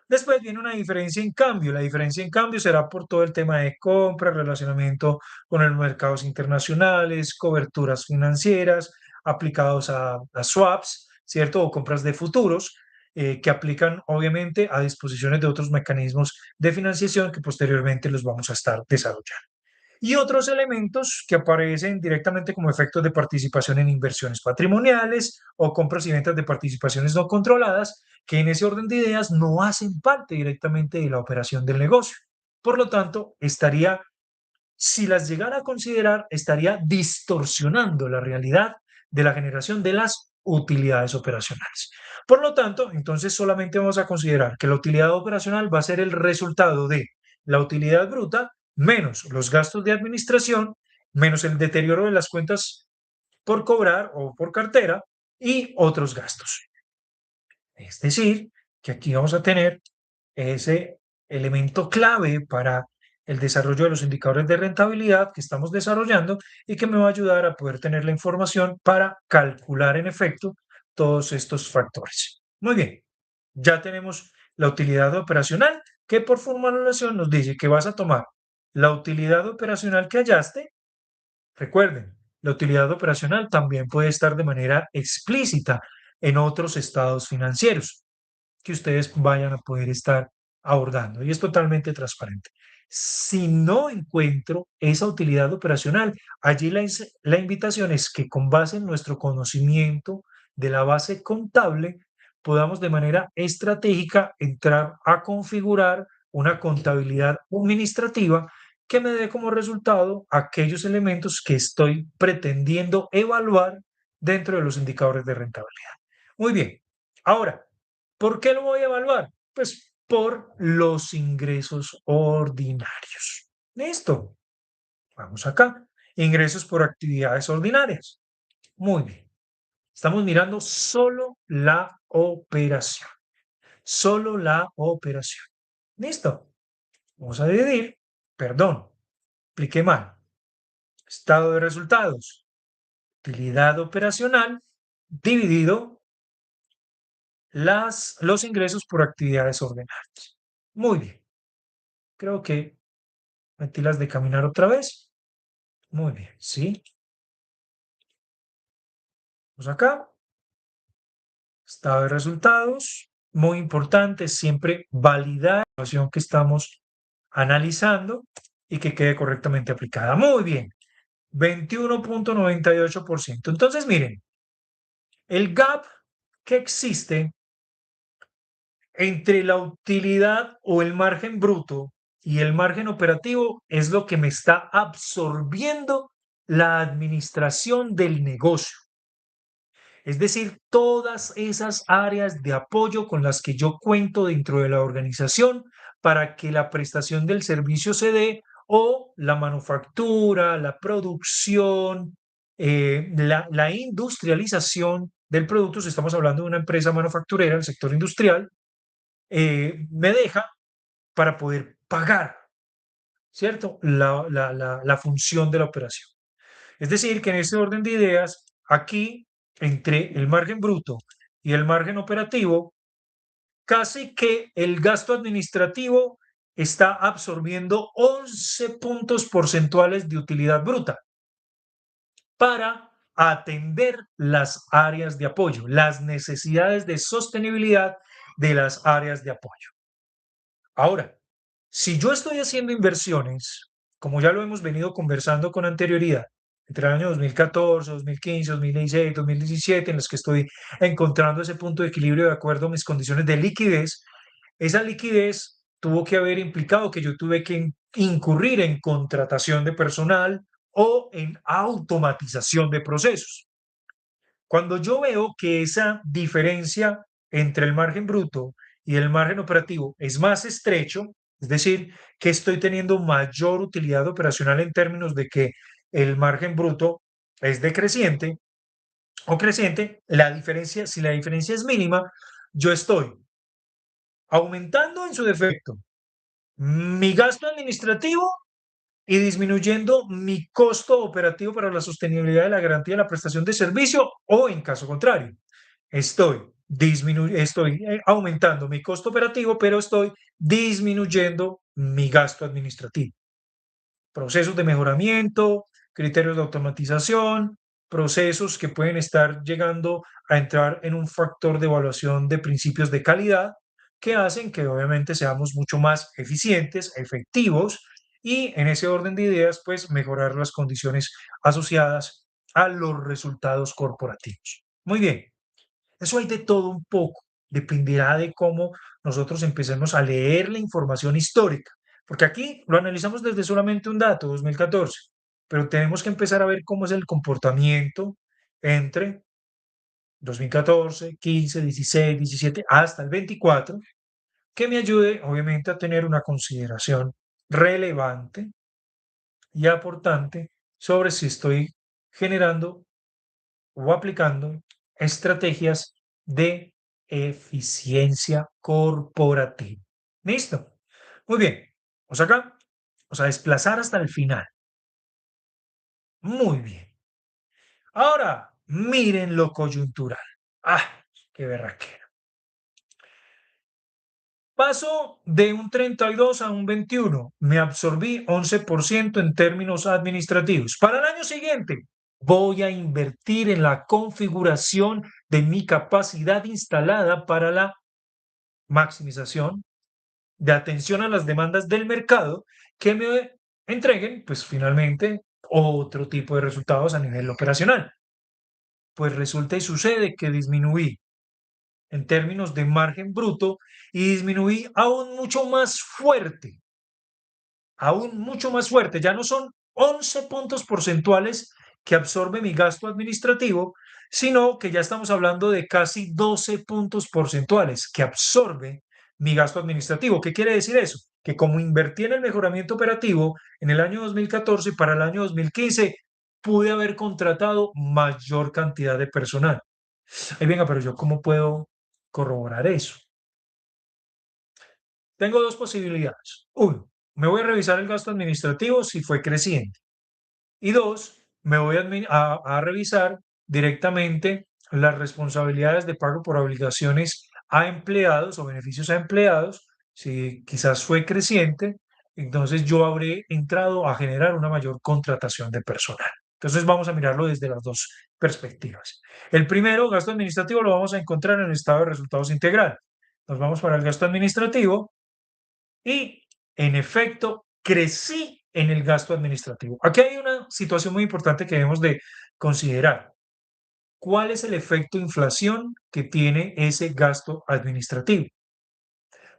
Después viene una diferencia en cambio. La diferencia en cambio será por todo el tema de compra, relacionamiento con los mercados internacionales, coberturas financieras aplicados a swaps, ¿cierto? O compras de futuros, que aplican obviamente a disposiciones de otros mecanismos de financiación que posteriormente los vamos a estar desarrollando y otros elementos que aparecen directamente como efectos de participación en inversiones patrimoniales o compras y ventas de participaciones no controladas, que en ese orden de ideas no hacen parte directamente de la operación del negocio. Por lo tanto, si las llegara a considerar, estaría distorsionando la realidad de la generación de las utilidades operacionales. Por lo tanto, entonces solamente vamos a considerar que la utilidad operacional va a ser el resultado de la utilidad bruta menos los gastos de administración, menos el deterioro de las cuentas por cobrar o por cartera y otros gastos. Es decir, que aquí vamos a tener ese elemento clave para el desarrollo de los indicadores de rentabilidad que estamos desarrollando y que me va a ayudar a poder tener la información para calcular en efecto todos estos factores. Muy bien, ya tenemos la utilidad operacional que por formulación nos dice que vas a tomar la utilidad operacional que hallaste. Recuerden, la utilidad operacional también puede estar de manera explícita en otros estados financieros que ustedes vayan a poder estar abordando y es totalmente transparente. Si no encuentro esa utilidad operacional, allí la invitación es que con base en nuestro conocimiento de la base contable, podamos de manera estratégica entrar a configurar una contabilidad administrativa que me dé como resultado aquellos elementos que estoy pretendiendo evaluar dentro de los indicadores de rentabilidad. Muy bien, ahora, ¿por qué lo voy a evaluar? Pues por los ingresos ordinarios. Listo. Vamos acá. Ingresos por actividades ordinarias. Muy bien. Estamos mirando solo la operación. Solo la operación. Listo. Vamos a dividir. Perdón, expliqué mal. Estado de resultados. Utilidad operacional dividido los ingresos por actividades ordinarias. Muy bien. Creo que metí las de caminar otra vez. Muy bien, sí. Vamos acá. Estado de resultados. Muy importante siempre validar la situación que estamos analizando. y que quede correctamente aplicada. Muy bien, 21.98%. Entonces, miren, el gap que existe entre la utilidad o el margen bruto y el margen operativo es lo que me está absorbiendo la administración del negocio. Es decir, todas esas áreas de apoyo con las que yo cuento dentro de la organización para que la prestación del servicio se dé o la manufactura, la producción, la industrialización del producto, si estamos hablando de una empresa manufacturera, el sector industrial, me deja para poder pagar, ¿cierto? La función de la operación. Es decir, que en este orden de ideas, aquí, entre el margen bruto y el margen operativo, casi que el gasto administrativo está absorbiendo 11 puntos porcentuales de utilidad bruta para atender las áreas de apoyo, las necesidades de sostenibilidad de las áreas de apoyo. Ahora, si yo estoy haciendo inversiones, como ya lo hemos venido conversando con anterioridad, entre el año 2014, 2015, 2016, 2017, en los que estoy encontrando ese punto de equilibrio de acuerdo a mis condiciones de liquidez, esa liquidez tuvo que haber implicado que yo tuve que incurrir en contratación de personal o en automatización de procesos. Cuando yo veo que esa diferencia entre el margen bruto y el margen operativo es más estrecho, es decir, que estoy teniendo mayor utilidad operacional en términos de que el margen bruto es decreciente o creciente, la diferencia, si la diferencia es mínima, yo estoy aumentando en su defecto mi gasto administrativo y disminuyendo mi costo operativo para la sostenibilidad de la garantía de la prestación de servicio o en caso contrario, estoy aumentando mi costo operativo, pero estoy disminuyendo mi gasto administrativo. Procesos de mejoramiento, criterios de automatización, procesos que pueden estar llegando a entrar en un factor de evaluación de principios de calidad que hacen que obviamente seamos mucho más eficientes, efectivos y en ese orden de ideas, pues mejorar las condiciones asociadas a los resultados corporativos. Muy bien. Eso hay de todo un poco, dependerá de cómo nosotros empecemos a leer la información histórica, porque aquí lo analizamos desde solamente un dato, 2014, pero tenemos que empezar a ver cómo es el comportamiento entre 2014, 15, 16, 17 hasta el 24, que me ayude obviamente a tener una consideración relevante y aportante sobre si estoy generando o aplicando estrategias de eficiencia corporativa. ¿Listo? Muy bien. Vamos acá. Vamos a desplazar hasta el final. Muy bien. Ahora, miren lo coyuntural. ¡Ah! ¡Qué berraquera! Paso de un 32 a un 21. Me absorbí 11% en términos administrativos. Para el año siguiente, voy a invertir en la configuración de mi capacidad instalada para la maximización de atención a las demandas del mercado que me entreguen, pues finalmente, otro tipo de resultados a nivel operacional. Pues resulta y sucede que disminuí en términos de margen bruto y disminuí aún mucho más fuerte. Ya no son 11 puntos porcentuales que absorbe mi gasto administrativo, sino que ya estamos hablando de casi 12 puntos porcentuales que absorbe mi gasto administrativo. ¿Qué quiere decir eso? Que como invertí en el mejoramiento operativo en el año 2014 para el año 2015, pude haber contratado mayor cantidad de personal. Ay, venga, pero yo ¿cómo puedo corroborar eso? Tengo dos posibilidades. Uno, me voy a revisar el gasto administrativo si fue creciente. Y dos, me voy a revisar directamente las responsabilidades de pago por obligaciones a empleados o beneficios a empleados. Si quizás fue creciente, entonces yo habré entrado a generar una mayor contratación de personal. Entonces vamos a mirarlo desde las dos perspectivas. El primero, gasto administrativo, lo vamos a encontrar en el estado de resultados integral. Nos vamos para el gasto administrativo y en efecto crecí en el gasto administrativo. Aquí hay una situación muy importante que debemos de considerar. ¿Cuál es el efecto inflación que tiene ese gasto administrativo?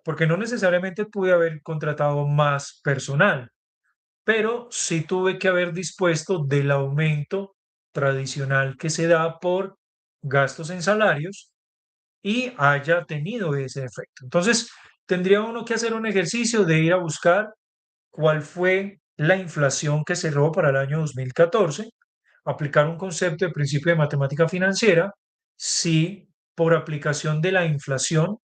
Porque no necesariamente pude haber contratado más personal, pero sí tuve que haber dispuesto del aumento tradicional que se da por gastos en salarios y haya tenido ese efecto. Entonces, tendría uno que hacer un ejercicio de ir a buscar cuál fue la inflación que cerró para el año 2014, aplicar un concepto de principio de matemática financiera, si por aplicación de la inflación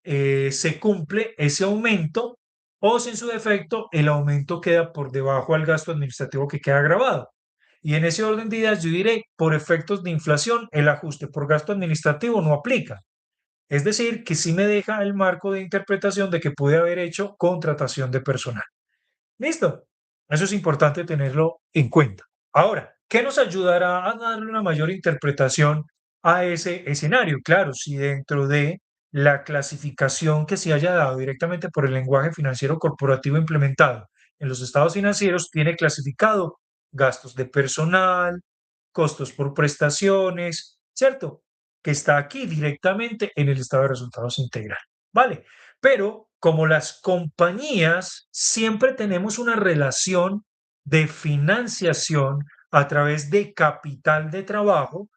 se cumple ese aumento o si en su defecto el aumento queda por debajo al gasto administrativo que queda grabado. Y en ese orden de ideas yo diré, por efectos de inflación, el ajuste por gasto administrativo no aplica. Es decir, que sí me deja el marco de interpretación de que pude haber hecho contratación de personal. ¿Listo? Eso es importante tenerlo en cuenta. Ahora, ¿qué nos ayudará a darle una mayor interpretación a ese escenario? Claro, si dentro de la clasificación que se haya dado directamente por el lenguaje financiero corporativo implementado en los estados financieros, tiene clasificado gastos de personal, costos por prestaciones, ¿cierto? Que está aquí directamente en el estado de resultados integral. ¿Vale? Pero como las compañías siempre tenemos una relación de financiación a través de capital de trabajo,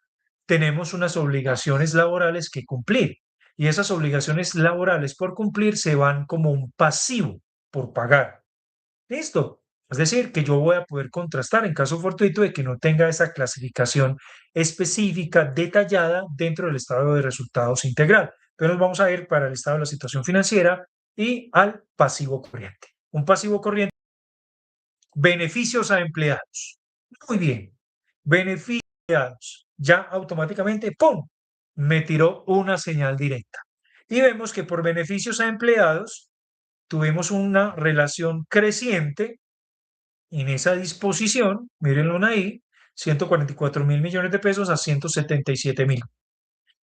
tenemos unas obligaciones laborales que cumplir. Y esas obligaciones laborales por cumplir se van como un pasivo por pagar. Listo. Es decir, que yo voy a poder contrastar en caso fortuito de que no tenga esa clasificación específica, detallada dentro del estado de resultados integral. Entonces nos vamos a ir para el estado de la situación financiera y al pasivo corriente. Un pasivo corriente, beneficios a empleados. Muy bien. Beneficios a empleados. Ya automáticamente, ¡pum!, me tiró una señal directa. Y vemos que por beneficios a empleados tuvimos una relación creciente en esa disposición, mírenlo ahí, 144.000 millones de pesos a 177.000.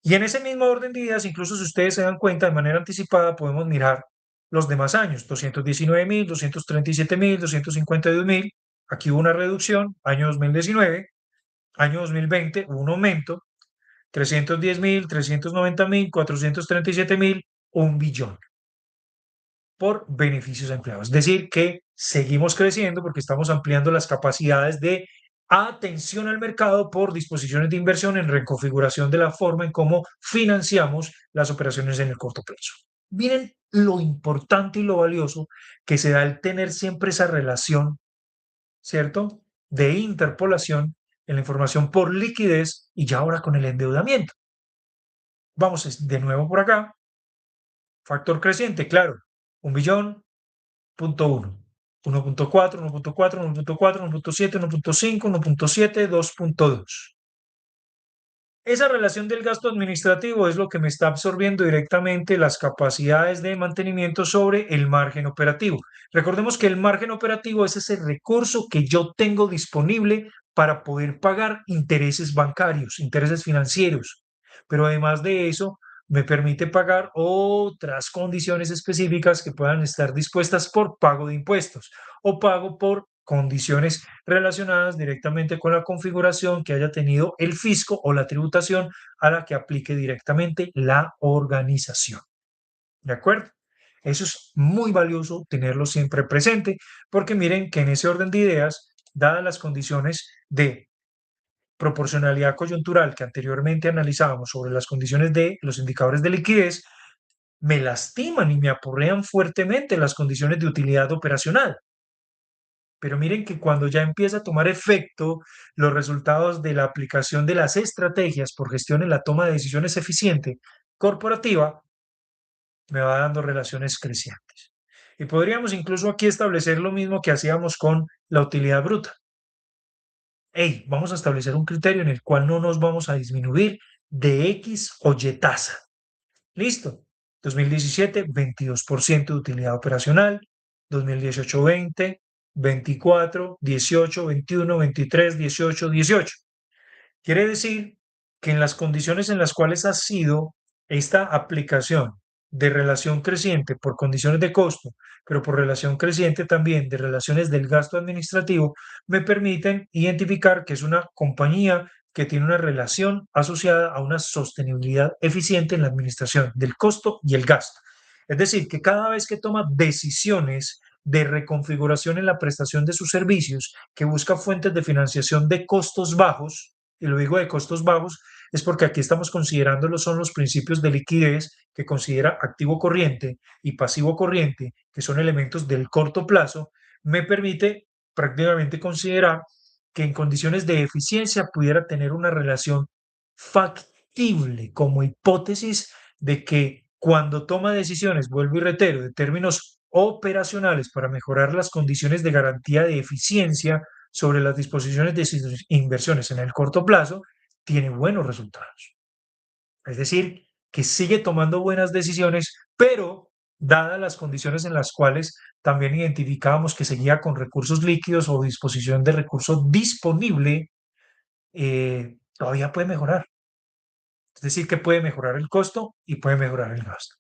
Y en ese mismo orden de ideas, incluso si ustedes se dan cuenta de manera anticipada, podemos mirar los demás años, 219.000, 237.000, 252.000. Aquí hubo una reducción, año 2019, año 2020 hubo un aumento, 310.000, 390.000, 437.000, 1 billón por beneficios a empleados. Es decir, que seguimos creciendo porque estamos ampliando las capacidades de atención al mercado por disposiciones de inversión en reconfiguración de la forma en cómo financiamos las operaciones en el corto plazo. Miren lo importante y lo valioso que se da el tener siempre esa relación, ¿cierto?, de interpolación en la información por liquidez y ya ahora con el endeudamiento. Vamos de nuevo por acá. Factor creciente, claro, 1 billón, punto 1, 1.4, 1.4, 1.4, 1.7, 1.5, 1.7, 2.2. Esa relación del gasto administrativo es lo que me está absorbiendo directamente las capacidades de mantenimiento sobre el margen operativo. Recordemos que el margen operativo es ese recurso que yo tengo disponible para poder pagar intereses bancarios, intereses financieros. Pero además de eso, me permite pagar otras condiciones específicas que puedan estar dispuestas por pago de impuestos o pago por condiciones relacionadas directamente con la configuración que haya tenido el fisco o la tributación a la que aplique directamente la organización. ¿De acuerdo? Eso es muy valioso tenerlo siempre presente porque miren que en ese orden de ideas, dadas las condiciones de proporcionalidad coyuntural que anteriormente analizábamos sobre las condiciones de los indicadores de liquidez, me lastiman y me aporrean fuertemente las condiciones de utilidad operacional. Pero miren que cuando ya empieza a tomar efecto los resultados de la aplicación de las estrategias por gestión en la toma de decisiones eficiente corporativa, me va dando relaciones crecientes. Y podríamos incluso aquí establecer lo mismo que hacíamos con la utilidad bruta. Hey, vamos a establecer un criterio en el cual no nos vamos a disminuir de X o Y tasa. Listo. 2017, 22% de utilidad operacional. 2018, 20, 24, 18, 21, 23, 18, 18. Quiere decir que en las condiciones en las cuales ha sido esta aplicación de relación creciente por condiciones de costo, pero por relación creciente también de relaciones del gasto administrativo, me permiten identificar que es una compañía que tiene una relación asociada a una sostenibilidad eficiente en la administración del costo y el gasto. Es decir, que cada vez que toma decisiones de reconfiguración en la prestación de sus servicios, que busca fuentes de financiación de costos bajos, y lo digo de costos bajos, es porque aquí estamos considerando son los principios de liquidez que considera activo corriente y pasivo corriente, que son elementos del corto plazo, me permite prácticamente considerar que en condiciones de eficiencia pudiera tener una relación factible como hipótesis de que cuando toma decisiones, vuelvo y reitero, de términos operacionales para mejorar las condiciones de garantía de eficiencia sobre las disposiciones de sus inversiones en el corto plazo, tiene buenos resultados. Es decir, que sigue tomando buenas decisiones, pero dadas las condiciones en las cuales también identificábamos que seguía con recursos líquidos o disposición de recursos disponible, todavía puede mejorar. Es decir, que puede mejorar el costo y puede mejorar el gasto.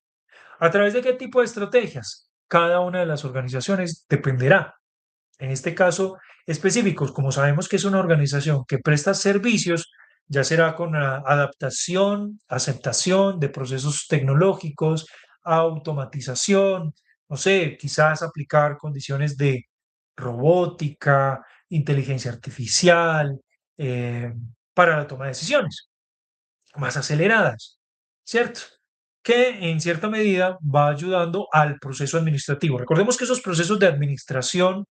¿A través de qué tipo de estrategias? Cada una de las organizaciones dependerá. En este caso específicos, como sabemos que es una organización que presta servicios, ya será con la adaptación, aceptación de procesos tecnológicos, automatización, no sé, quizás aplicar condiciones de robótica, inteligencia artificial, eh, para la toma de decisiones más aceleradas, ¿cierto? Que en cierta medida va ayudando al proceso administrativo. Recordemos que esos procesos de administración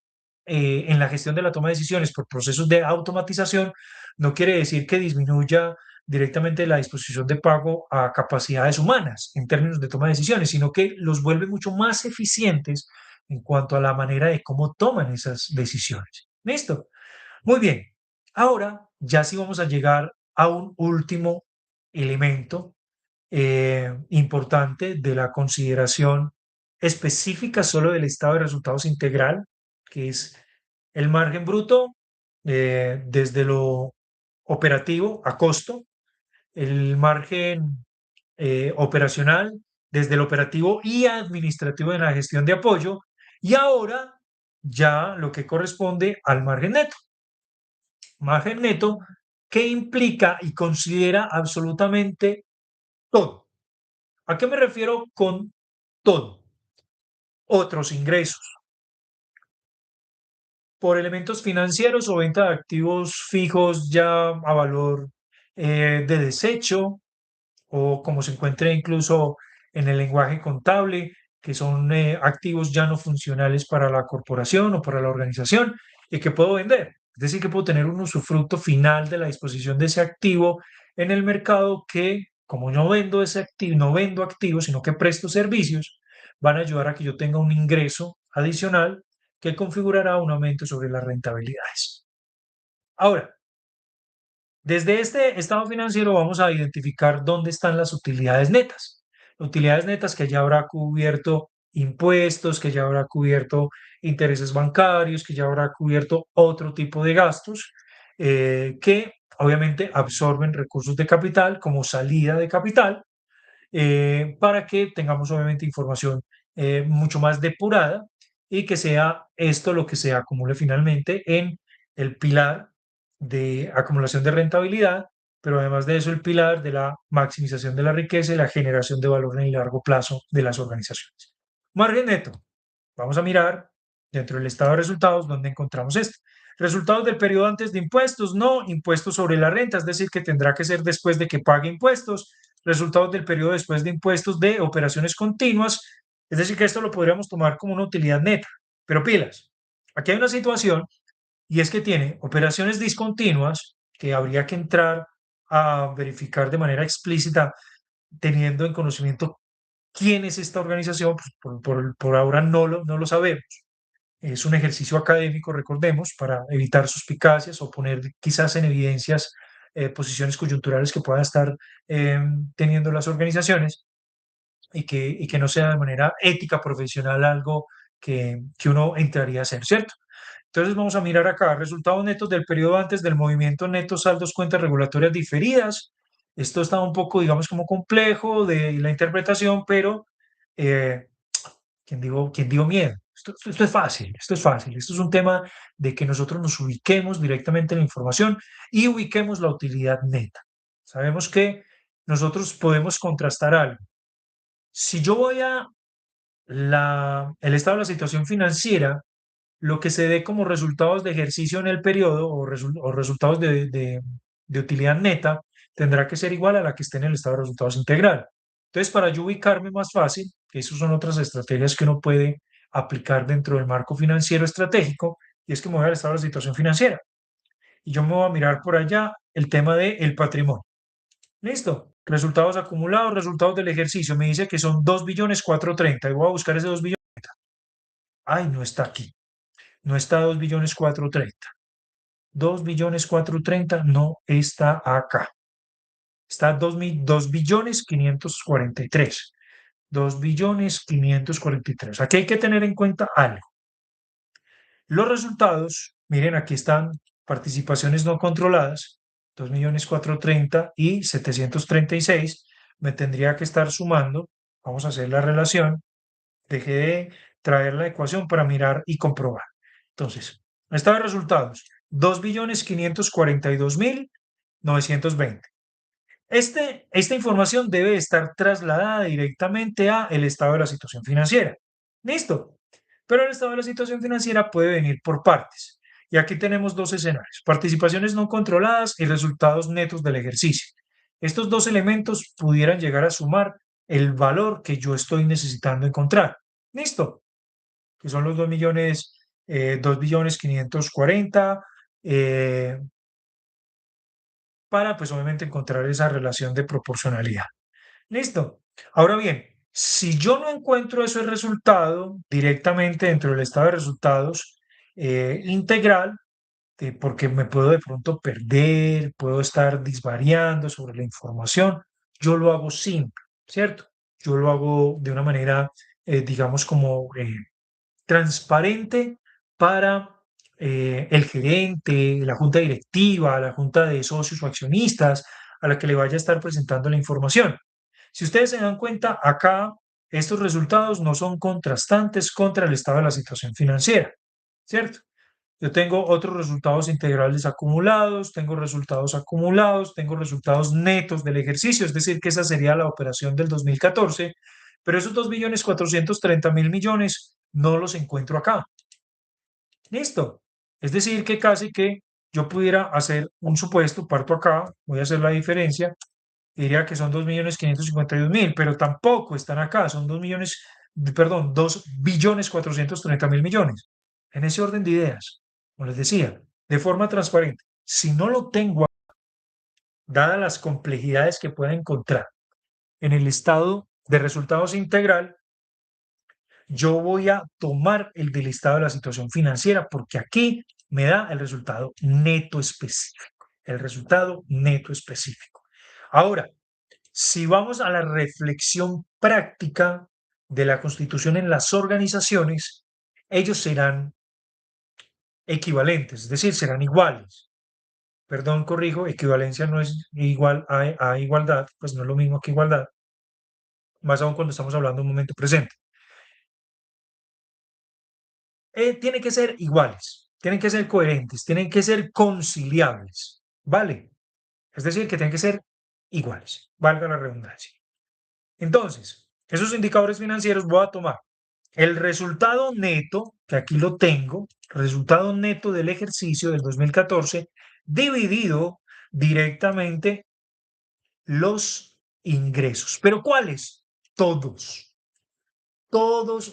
en la gestión de la toma de decisiones por procesos de automatización no quiere decir que disminuya directamente la disposición de pago a capacidades humanas en términos de toma de decisiones, sino que los vuelve mucho más eficientes en cuanto a la manera de cómo toman esas decisiones. ¿Listo? Muy bien. Ahora ya sí vamos a llegar a un último elemento importante de la consideración específica solo del estado de resultados integral, que es el margen bruto desde lo operativo a costo, el margen operacional desde el operativo y administrativo en la gestión de apoyo, y ahora ya lo que corresponde al margen neto. Margen neto que implica y considera absolutamente todo. ¿A qué me refiero con todo? Otros ingresos por elementos financieros o venta de activos fijos ya a valor de desecho o como se encuentra incluso en el lenguaje contable, que son activos ya no funcionales para la corporación o para la organización y que puedo vender. Es decir, que puedo tener un usufructo final de la disposición de ese activo en el mercado que, como no vendo ese activo, no vendo activos, sino que presto servicios, van a ayudar a que yo tenga un ingreso adicional que configurará un aumento sobre las rentabilidades. Ahora, desde este estado financiero vamos a identificar dónde están las utilidades netas. Utilidades netas que ya habrá cubierto impuestos, que ya habrá cubierto intereses bancarios, que ya habrá cubierto otro tipo de gastos que obviamente absorben recursos de capital como salida de capital para que tengamos obviamente información mucho más depurada y que sea esto lo que se acumule finalmente en el pilar de acumulación de rentabilidad, pero además de eso el pilar de la maximización de la riqueza y la generación de valor en el largo plazo de las organizaciones. Margen neto. Vamos a mirar dentro del estado de resultados donde encontramos esto. Resultados del periodo antes de impuestos, no impuestos sobre la renta, es decir, que tendrá que ser después de que pague impuestos. Resultados del periodo después de impuestos de operaciones continuas, es decir, que esto lo podríamos tomar como una utilidad neta. Pero pilas, aquí hay una situación y es que tiene operaciones discontinuas que habría que entrar a verificar de manera explícita teniendo en conocimiento quién es esta organización, pues por ahora no lo sabemos. Es un ejercicio académico, recordemos, para evitar suspicacias o poner quizás en evidencias posiciones coyunturales que puedan estar teniendo las organizaciones y que no sea de manera ética, profesional, algo que uno entraría a hacer, ¿cierto? Entonces vamos a mirar acá, resultados netos del periodo antes del movimiento neto saldos cuentas regulatorias diferidas. Esto está un poco, digamos, como complejo de la interpretación, pero eh, ¿quién digo miedo? Esto es fácil, esto es fácil. Esto es un tema de que nosotros nos ubiquemos directamente en la información y ubiquemos la utilidad neta. Sabemos que nosotros podemos contrastar algo. Si yo voy a el estado de la situación financiera, lo que se dé como resultados de ejercicio en el periodo o resultados de utilidad neta tendrá que ser igual a la que esté en el estado de resultados integral. Entonces, para yo ubicarme más fácil, esas son otras estrategias que uno puede aplicar dentro del marco financiero estratégico, y es que me voy al estado de la situación financiera. Y yo me voy a mirar por allá el tema del patrimonio. Listo. Resultados acumulados, resultados del ejercicio. Me dice que son 2.430.000.000 y voy a buscar ese 2.000.000.000. Ay, no está aquí. No está 2.430.000.000. 2.430.000.000 no está acá. Está 2.543.000.000. 2.543.000.000. Aquí hay que tener en cuenta algo. Los resultados, miren, aquí están participaciones no controladas, 2.430.000 y 736. Me tendría que estar sumando. Vamos a hacer la relación. Dejé de traer la ecuación para mirar y comprobar. Entonces, estado de resultados, 2.542.920. Esta información debe estar trasladada directamente a el estado de la situación financiera. ¿Listo? Pero el estado de la situación financiera puede venir por partes. Y aquí tenemos dos escenarios: participaciones no controladas y resultados netos del ejercicio. Estos dos elementos pudieran llegar a sumar el valor que yo estoy necesitando encontrar. ¿Listo? Que son los 2.000.000, 2.540.000.000, para pues obviamente encontrar esa relación de proporcionalidad. ¿Listo? Ahora bien, si yo no encuentro ese resultado directamente dentro del estado de resultados integral, porque me puedo de pronto perder, puedo estar disvariando sobre la información, yo lo hago simple, ¿cierto? Yo lo hago de una manera, digamos, como transparente para el gerente, la junta directiva, la junta de socios o accionistas a la que le vaya a estar presentando la información. Si ustedes se dan cuenta, acá estos resultados no son contrastantes contra el estado de la situación financiera, ¿cierto? Yo tengo otros resultados integrales acumulados, tengo resultados acumulados, tengo resultados netos del ejercicio, es decir, que esa sería la operación del 2014, pero esos 2.430.000.000.000 no los encuentro acá. Listo. Es decir, que casi que yo pudiera hacer un supuesto, parto acá, voy a hacer la diferencia, diría que son 2.552.000, pero tampoco están acá, son 2.000.000, perdón, 2.430.000.000. En ese orden de ideas, como les decía, de forma transparente. Si no lo tengo, dadas las complejidades que pueda encontrar en el estado de resultados integral, yo voy a tomar el del estado de la situación financiera porque aquí me da el resultado neto específico. El resultado neto específico. Ahora, si vamos a la reflexión práctica de la Constitución en las organizaciones, ellos serán equivalentes, es decir, serán iguales. Perdón, corrijo, equivalencia no es igual a igualdad, pues no es lo mismo que igualdad, más aún cuando estamos hablando de un momento presente. Tienen que ser iguales, tienen que ser coherentes, tienen que ser conciliables, ¿vale? Es decir, que tienen que ser iguales, valga la redundancia. Entonces, esos indicadores financieros voy a tomar el resultado neto, que aquí lo tengo, resultado neto del ejercicio del 2014, dividido directamente los ingresos. ¿Pero cuáles? Todos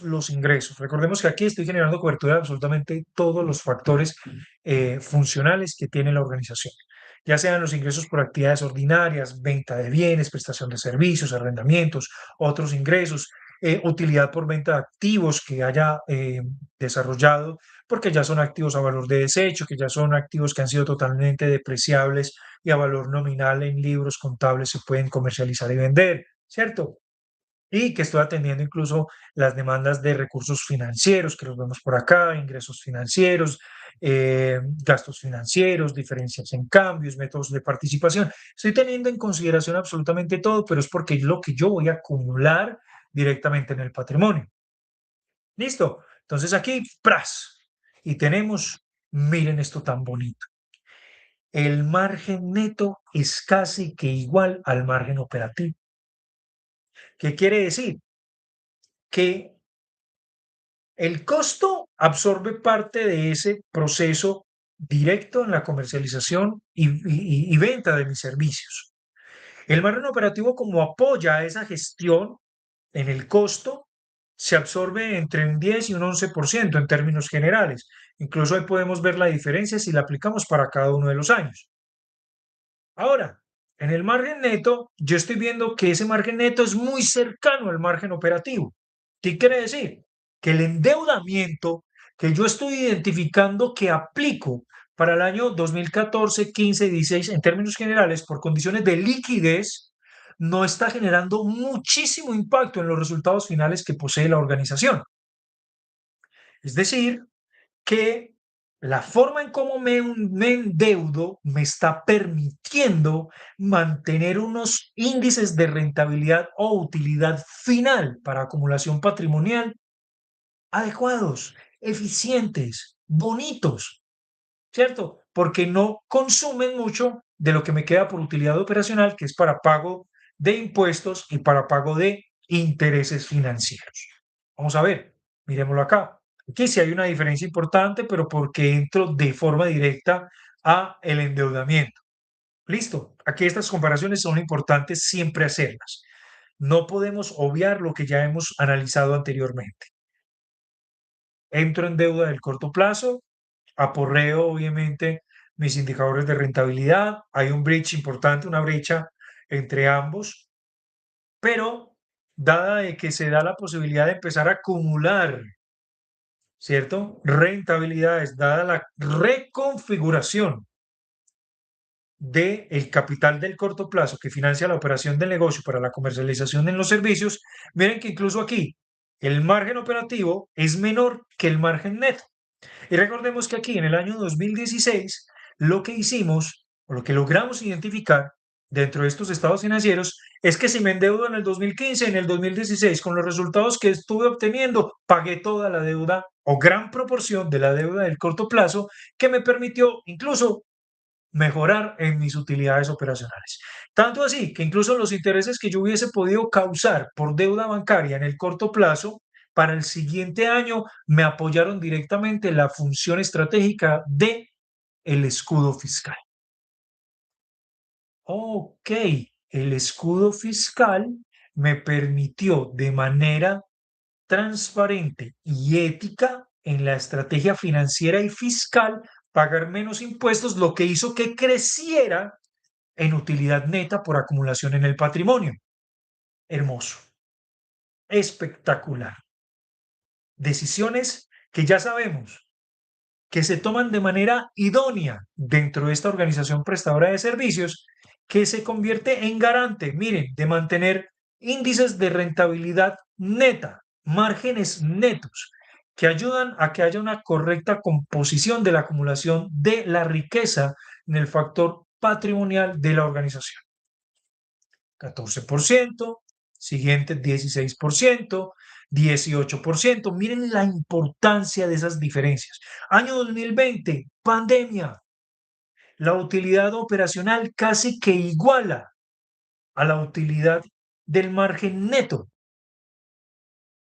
los ingresos. Recordemos que aquí estoy generando cobertura de absolutamente todos los factores funcionales que tiene la organización, ya sean los ingresos por actividades ordinarias, venta de bienes, prestación de servicios, arrendamientos, otros ingresos, utilidad por venta de activos que haya desarrollado, porque ya son activos a valor de desecho, que ya son activos que han sido totalmente depreciables y a valor nominal en libros contables se pueden comercializar y vender, ¿cierto? Y que estoy atendiendo incluso las demandas de recursos financieros, que los vemos por acá, ingresos financieros, gastos financieros, diferencias en cambios, métodos de participación. Estoy teniendo en consideración absolutamente todo, pero es porque es lo que yo voy a acumular directamente en el patrimonio. ¿Listo? Entonces aquí, ¡pras! Y tenemos, miren esto tan bonito. El margen neto es casi que igual al margen operativo. ¿Qué quiere decir? Que el costo absorbe parte de ese proceso directo en la comercialización y venta de mis servicios. El margen operativo, como apoya a esa gestión en el costo, se absorbe entre un 10 y un 11% en términos generales. Incluso ahí podemos ver la diferencia si la aplicamos para cada uno de los años. Ahora, en el margen neto, yo estoy viendo que ese margen neto es muy cercano al margen operativo. ¿Qué quiere decir? Que el endeudamiento que yo estoy identificando que aplico para el año 2014, 15, 16, en términos generales, por condiciones de liquidez, no está generando muchísimo impacto en los resultados finales que posee la organización. Es decir, que la forma en cómo me endeudo me está permitiendo mantener unos índices de rentabilidad o utilidad final para acumulación patrimonial adecuados, eficientes, bonitos, ¿cierto? Porque no consumen mucho de lo que me queda por utilidad operacional, que es para pago de impuestos y para pago de intereses financieros. Vamos a ver, miremoslo acá. Aquí sí hay una diferencia importante, pero porque entro de forma directa a el endeudamiento. Listo. Aquí estas comparaciones son importantes siempre hacerlas. No podemos obviar lo que ya hemos analizado anteriormente. Entro en deuda del corto plazo, aporreo obviamente mis indicadores de rentabilidad, hay un bridge importante, una brecha entre ambos, pero dada de que se da la posibilidad de empezar a acumular, ¿cierto? Rentabilidades, dada la reconfiguración del capital del corto plazo que financia la operación del negocio para la comercialización en los servicios, miren que incluso aquí el margen operativo es menor que el margen neto. Y recordemos que aquí en el año 2016 lo que hicimos o lo que logramos identificar dentro de estos estados financieros es que si me endeudo en el 2015, en el 2016, con los resultados que estuve obteniendo, pagué toda la deuda o gran proporción de la deuda del corto plazo que me permitió incluso mejorar en mis utilidades operacionales. Tanto así que incluso los intereses que yo hubiese podido causar por deuda bancaria en el corto plazo, para el siguiente año me apoyaron directamente la función estratégica de el escudo fiscal. Ok, el escudo fiscal me permitió de manera transparente y ética en la estrategia financiera y fiscal pagar menos impuestos, lo que hizo que creciera en utilidad neta por acumulación en el patrimonio. Hermoso, espectacular. Decisiones que ya sabemos que se toman de manera idónea dentro de esta organización prestadora de servicios, que se convierte en garante, miren, de mantener índices de rentabilidad neta, márgenes netos, que ayudan a que haya una correcta composición de la acumulación de la riqueza en el factor patrimonial de la organización. 14%, siguiente 16%, 18%. Miren la importancia de esas diferencias. Año 2020, pandemia. La utilidad operacional casi que iguala a la utilidad del margen neto.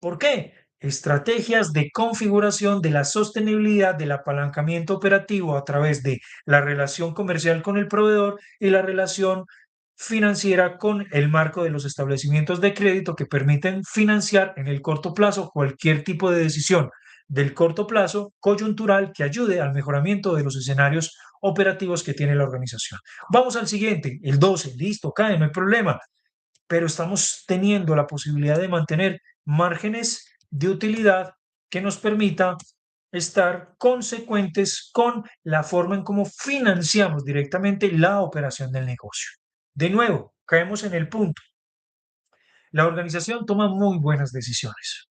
¿Por qué? Estrategias de configuración de la sostenibilidad del apalancamiento operativo a través de la relación comercial con el proveedor y la relación financiera con el marco de los establecimientos de crédito que permiten financiar en el corto plazo cualquier tipo de decisión del corto plazo coyuntural que ayude al mejoramiento de los escenarios operativos que tiene la organización. Vamos al siguiente, el 12, listo, cae, no hay problema, pero estamos teniendo la posibilidad de mantener márgenes de utilidad que nos permita estar consecuentes con la forma en cómo financiamos directamente la operación del negocio. De nuevo, caemos en el punto. La organización toma muy buenas decisiones,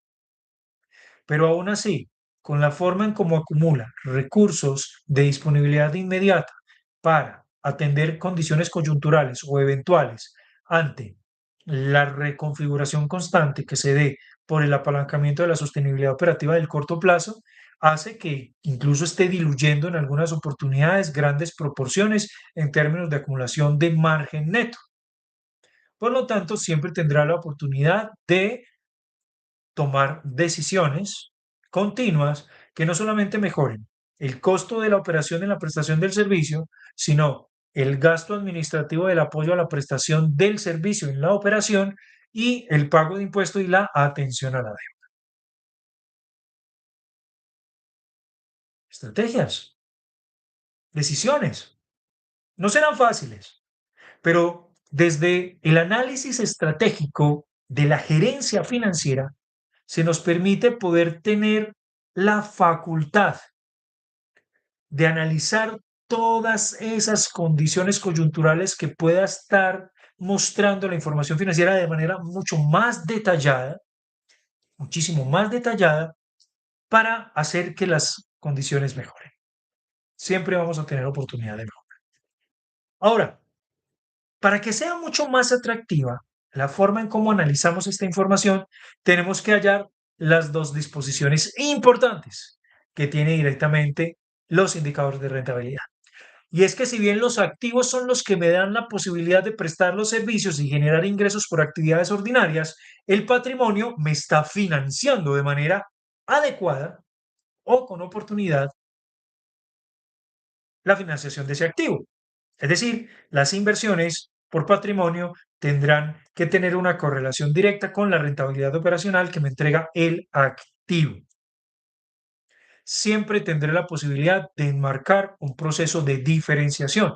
pero aún así, con la forma en cómo acumula recursos de disponibilidad inmediata para atender condiciones coyunturales o eventuales ante La reconfiguración constante que se dé por el apalancamiento de la sostenibilidad operativa del corto plazo hace que incluso esté diluyendo en algunas oportunidades grandes proporciones en términos de acumulación de margen neto. Por lo tanto, siempre tendrá la oportunidad de tomar decisiones continuas que no solamente mejoren el costo de la operación en la prestación del servicio, sino el gasto administrativo del apoyo a la prestación del servicio en la operación y el pago de impuestos y la atención a la deuda. Estrategias, decisiones, no serán fáciles, pero desde el análisis estratégico de la gerencia financiera se nos permite poder tener la facultad de analizar todas esas condiciones coyunturales que pueda estar mostrando la información financiera de manera mucho más detallada, muchísimo más detallada, para hacer que las condiciones mejoren. Siempre vamos a tener oportunidad de mejora. Ahora, para que sea mucho más atractiva la forma en cómo analizamos esta información, tenemos que hallar las dos disposiciones importantes que tiene directamente los indicadores de rentabilidad. Y es que si bien los activos son los que me dan la posibilidad de prestar los servicios y generar ingresos por actividades ordinarias, el patrimonio me está financiando de manera adecuada o con oportunidad la financiación de ese activo. Es decir, las inversiones por patrimonio tendrán que tener una correlación directa con la rentabilidad operacional que me entrega el activo. Siempre tendré la posibilidad de enmarcar un proceso de diferenciación,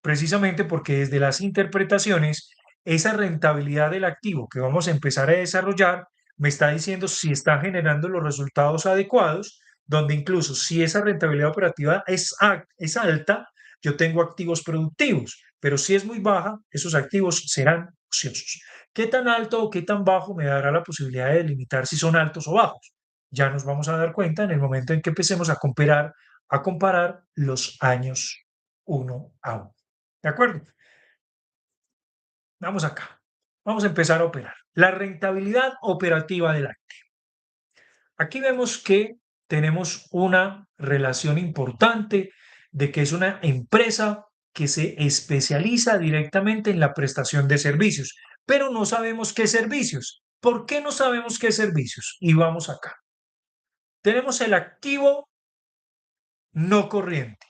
precisamente porque desde las interpretaciones, esa rentabilidad del activo que vamos a empezar a desarrollar me está diciendo si está generando los resultados adecuados, donde incluso si esa rentabilidad operativa es alta, yo tengo activos productivos, pero si es muy baja, esos activos serán ociosos. ¿Qué tan alto o qué tan bajo me dará la posibilidad de delimitar si son altos o bajos? Ya nos vamos a dar cuenta en el momento en que empecemos a comparar los años uno a uno. ¿De acuerdo? Vamos acá. Vamos a empezar a operar. La rentabilidad operativa del activo. Aquí vemos que tenemos una relación importante de que es una empresa que se especializa directamente en la prestación de servicios, pero no sabemos qué servicios. ¿Por qué no sabemos qué servicios? Y vamos acá. Tenemos el activo no corriente.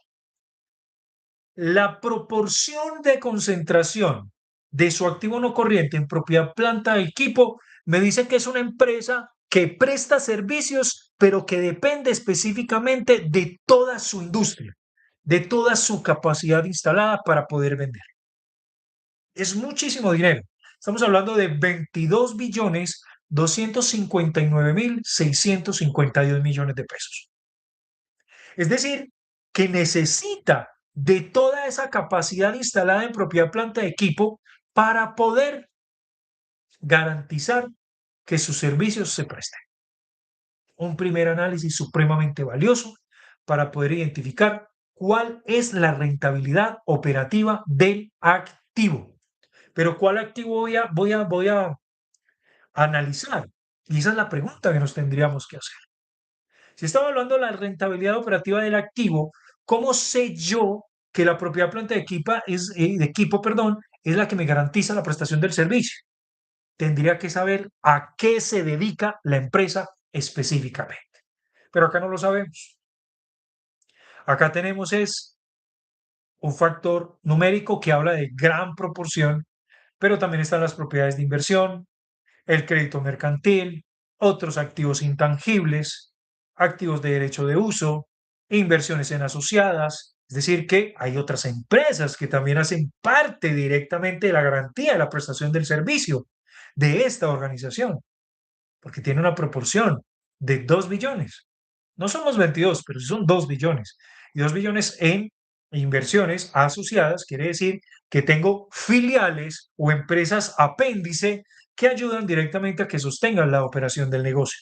La proporción de concentración de su activo no corriente en propiedad, planta, equipo, me dice que es una empresa que presta servicios, pero que depende específicamente de toda su industria, de toda su capacidad instalada para poder vender. Es muchísimo dinero. Estamos hablando de 22.259.652 millones de pesos. Es decir, que necesita de toda esa capacidad instalada en propiedad, planta, de equipo para poder garantizar que sus servicios se presten. Un primer análisis supremamente valioso para poder identificar cuál es la rentabilidad operativa del activo. Pero ¿cuál activo voy a analizar? Y esa es la pregunta que nos tendríamos que hacer. Si estamos hablando de la rentabilidad operativa del activo, ¿cómo sé yo que la propiedad, planta de equipo, perdón, es la que me garantiza la prestación del servicio? Tendría que saber a qué se dedica la empresa específicamente. Pero acá no lo sabemos. Acá tenemos es un factor numérico que habla de gran proporción, pero también están las propiedades de inversión, el crédito mercantil, otros activos intangibles, activos de derecho de uso, inversiones en asociadas. Es decir, que hay otras empresas que también hacen parte directamente de la garantía de la prestación del servicio de esta organización, porque tiene una proporción de 2 billones. No son los 22, pero sí son 2 billones. Y 2 billones en inversiones asociadas quiere decir que tengo filiales o empresas apéndice que ayudan directamente a que sostengan la operación del negocio.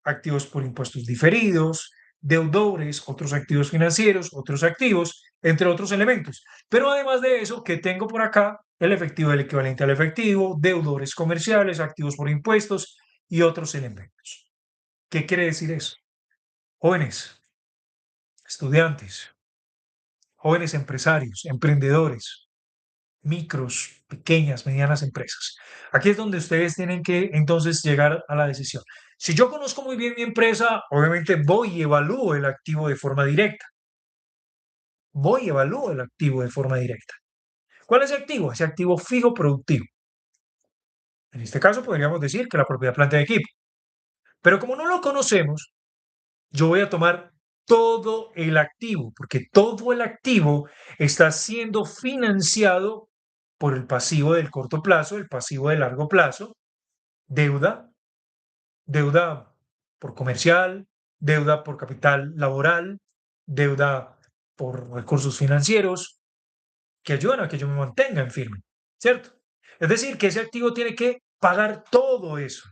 Activos por impuestos diferidos, deudores, otros activos financieros, otros activos, entre otros elementos. Pero además de eso, ¿qué tengo por acá? el efectivo el equivalente al efectivo, deudores comerciales, activos por impuestos y otros elementos. ¿Qué quiere decir eso? Jóvenes, estudiantes, jóvenes empresarios, emprendedores, micros, pequeñas, medianas empresas. Aquí es donde ustedes tienen que entonces llegar a la decisión. Si yo conozco muy bien mi empresa, obviamente voy y evalúo el activo de forma directa. Voy y evalúo el activo de forma directa. ¿Cuál es el activo? Ese activo fijo productivo. En este caso podríamos decir que la propiedad planta de equipo. Pero como no lo conocemos, yo voy a tomar todo el activo, porque todo el activo está siendo financiado por el pasivo del corto plazo, el pasivo de largo plazo, deuda, deuda por comercial, deuda por capital laboral, deuda por recursos financieros que ayudan a que yo me mantenga en firme, ¿cierto? Es decir, que ese activo tiene que pagar todo eso,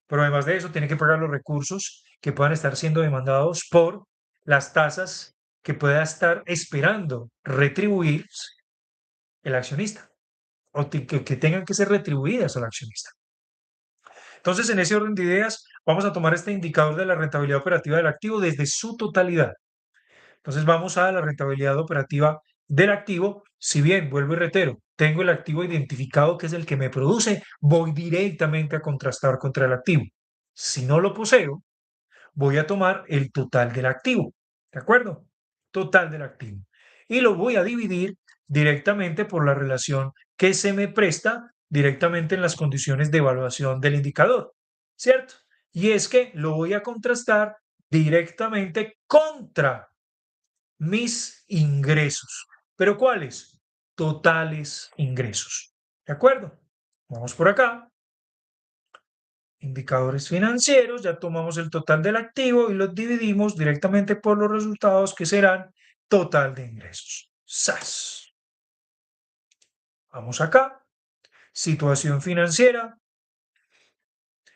pero además de eso tiene que pagar los recursos que puedan estar siendo demandados por las tasas que pueda estar esperando retribuir el accionista o que tengan que ser retribuidas al accionista. Entonces, en ese orden de ideas, vamos a tomar este indicador de la rentabilidad operativa del activo desde su totalidad. Entonces, vamos a la rentabilidad operativa del activo. Si bien, vuelvo y reitero, tengo el activo identificado que es el que me produce, voy directamente a contrastar contra el activo. Si no lo poseo, voy a tomar el total del activo, ¿de acuerdo? Total del activo. Y lo voy a dividir directamente por la relación que se me presta directamente en las condiciones de evaluación del indicador, ¿cierto? Y es que lo voy a contrastar directamente contra mis ingresos. ¿Pero cuáles? Totales ingresos. ¿De acuerdo? Vamos por acá. Indicadores financieros, ya tomamos el total del activo y los dividimos directamente por los resultados que serán total de ingresos. ¡Sas! Vamos acá. Situación financiera.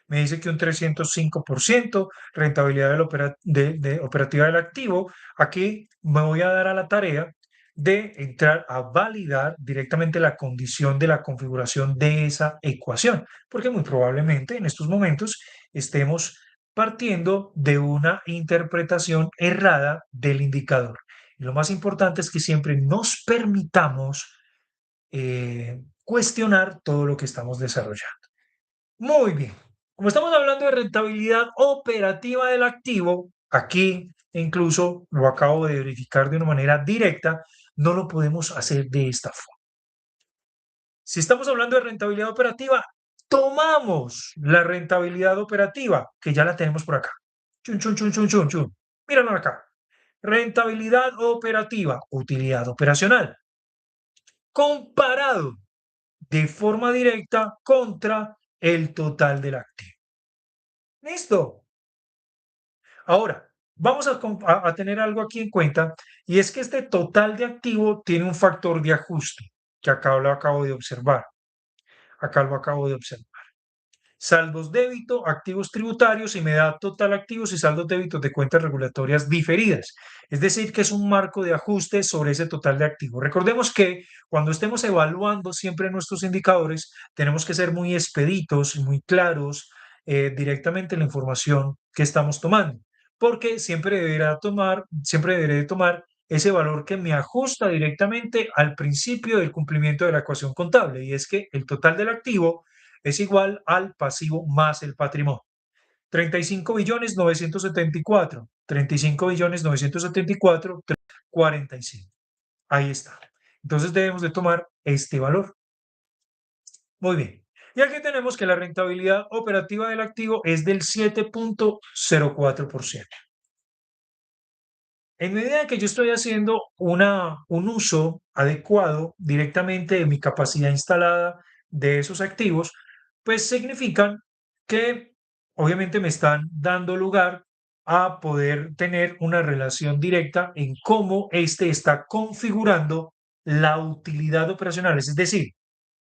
Me dice que un 305% rentabilidad operativa del activo. Aquí me voy a dar a la tarea de entrar a validar directamente la condición de la configuración de esa ecuación, porque muy probablemente en estos momentos estemos partiendo de una interpretación errada del indicador. Y lo más importante es que siempre nos permitamos cuestionar todo lo que estamos desarrollando. Muy bien. Como estamos hablando de rentabilidad operativa del activo, aquí incluso lo acabo de verificar de una manera directa, no lo podemos hacer de esta forma. Si estamos hablando de rentabilidad operativa, tomamos la rentabilidad operativa, que ya la tenemos por acá. Chun, chun, chun, chun, chun, chun. Míralo acá. Rentabilidad operativa, utilidad operacional, comparado de forma directa contra el total del activo. Listo. Ahora, vamos a tener algo aquí en cuenta y es que este total de activo tiene un factor de ajuste que acá lo acabo de observar. Acá lo acabo de observar. Saldos débito, activos tributarios y me da total activos y saldos débitos de cuentas regulatorias diferidas. Es decir, que es un marco de ajuste sobre ese total de activos. Recordemos que cuando estemos evaluando siempre nuestros indicadores, tenemos que ser muy expeditos y muy claros directamente en la información que estamos tomando, porque siempre deberé tomar ese valor que me ajusta directamente al principio del cumplimiento de la ecuación contable, y es que el total del activo es igual al pasivo más el patrimonio. 35 billones 974, 35 billones 974, 45. Ahí está. Entonces debemos de tomar este valor. Muy bien. Y aquí tenemos que la rentabilidad operativa del activo es del 7.04%. En medida que yo estoy haciendo un uso adecuado directamente de mi capacidad instalada de esos activos, pues significan que obviamente me están dando lugar a poder tener una relación directa en cómo este está configurando la utilidad operacional, es decir,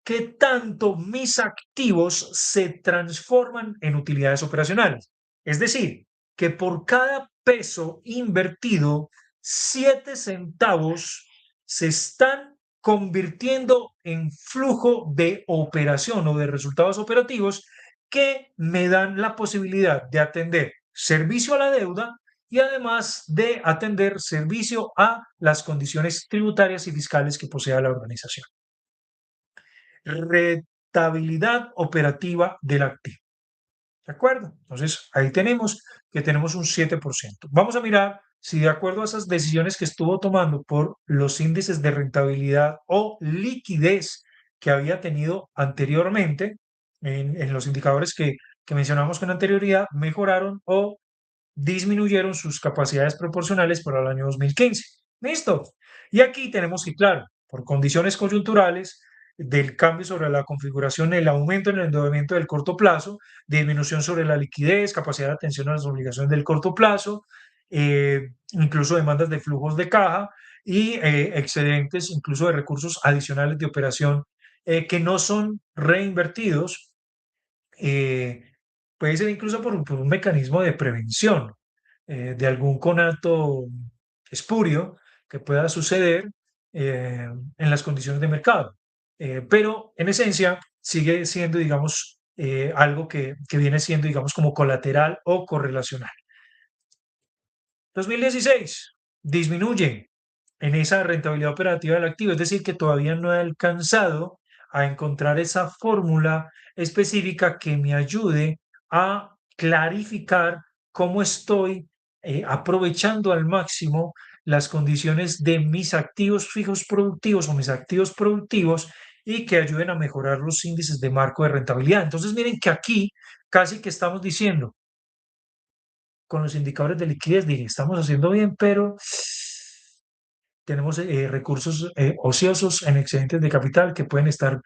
qué tanto mis activos se transforman en utilidades operacionales. Es decir, que por cada peso invertido, 7 centavos se están convirtiendo en flujo de operación o de resultados operativos que me dan la posibilidad de atender servicio a la deuda y además de atender servicio a las condiciones tributarias y fiscales que posea la organización. Rentabilidad operativa del activo. ¿De acuerdo? Entonces, ahí tenemos que tenemos un 7%. Vamos a mirar si de acuerdo a esas decisiones que estuvo tomando por los índices de rentabilidad o liquidez que había tenido anteriormente, en los indicadores que mencionamos con anterioridad, mejoraron o disminuyeron sus capacidades proporcionales para el año 2015. ¿Listo? Y aquí tenemos que, claro, por condiciones coyunturales, del cambio sobre la configuración, el aumento en el endeudamiento del corto plazo, disminución sobre la liquidez, capacidad de atención a las obligaciones del corto plazo, incluso demandas de flujos de caja y excedentes incluso de recursos adicionales de operación que no son reinvertidos, eh, puede ser incluso por un mecanismo de prevención de algún conato espurio que pueda suceder en las condiciones de mercado. Pero en esencia sigue siendo, digamos, algo que viene siendo, digamos, como colateral o correlacional. 2016 disminuye en esa rentabilidad operativa del activo, es decir, que todavía no he alcanzado a encontrar esa fórmula específica que me ayude a clarificar cómo estoy aprovechando al máximo las condiciones de mis activos fijos productivos o mis activos productivos y que ayuden a mejorar los índices de marco de rentabilidad. Entonces, miren que aquí casi que estamos diciendo, con los indicadores de liquidez, dije, estamos haciendo bien, pero tenemos recursos ociosos en excedentes de capital que pueden estar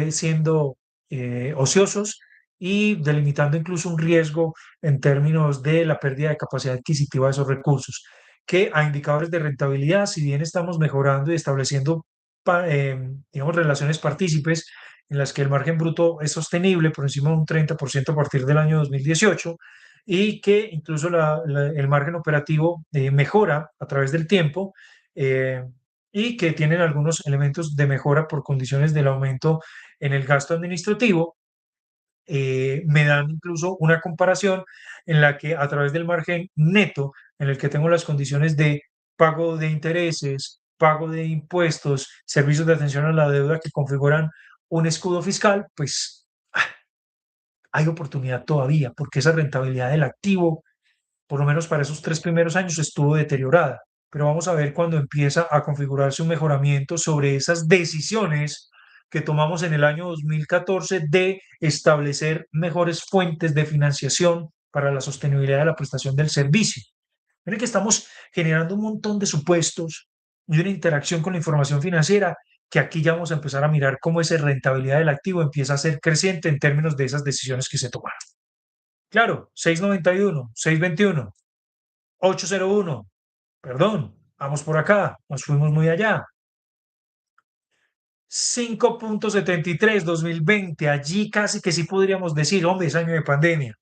siendo ociosos y delimitando incluso un riesgo en términos de la pérdida de capacidad adquisitiva de esos recursos, que a indicadores de rentabilidad, si bien estamos mejorando y estableciendo, digamos, relaciones partícipes en las que el margen bruto es sostenible por encima de un 30% a partir del año 2018 y que incluso el margen operativo mejora a través del tiempo, eh, y que tienen algunos elementos de mejora por condiciones del aumento en el gasto administrativo, me dan incluso una comparación en la que a través del margen neto, en el que tengo las condiciones de pago de intereses, pago de impuestos, servicios de atención a la deuda que configuran un escudo fiscal, pues hay oportunidad todavía, porque esa rentabilidad del activo, por lo menos para esos 3 primeros años, estuvo deteriorada. Pero vamos a ver cuando empieza a configurarse un mejoramiento sobre esas decisiones que tomamos en el año 2014 de establecer mejores fuentes de financiación para la sostenibilidad de la prestación del servicio. Miren que estamos generando un montón de supuestos y una interacción con la información financiera que aquí ya vamos a empezar a mirar cómo esa rentabilidad del activo empieza a ser creciente en términos de esas decisiones que se tomaron. Claro, 691, 621, 801, perdón, vamos por acá, nos fuimos muy allá. 5.73, 2020, allí casi que sí podríamos decir, hombre, es año de pandemia.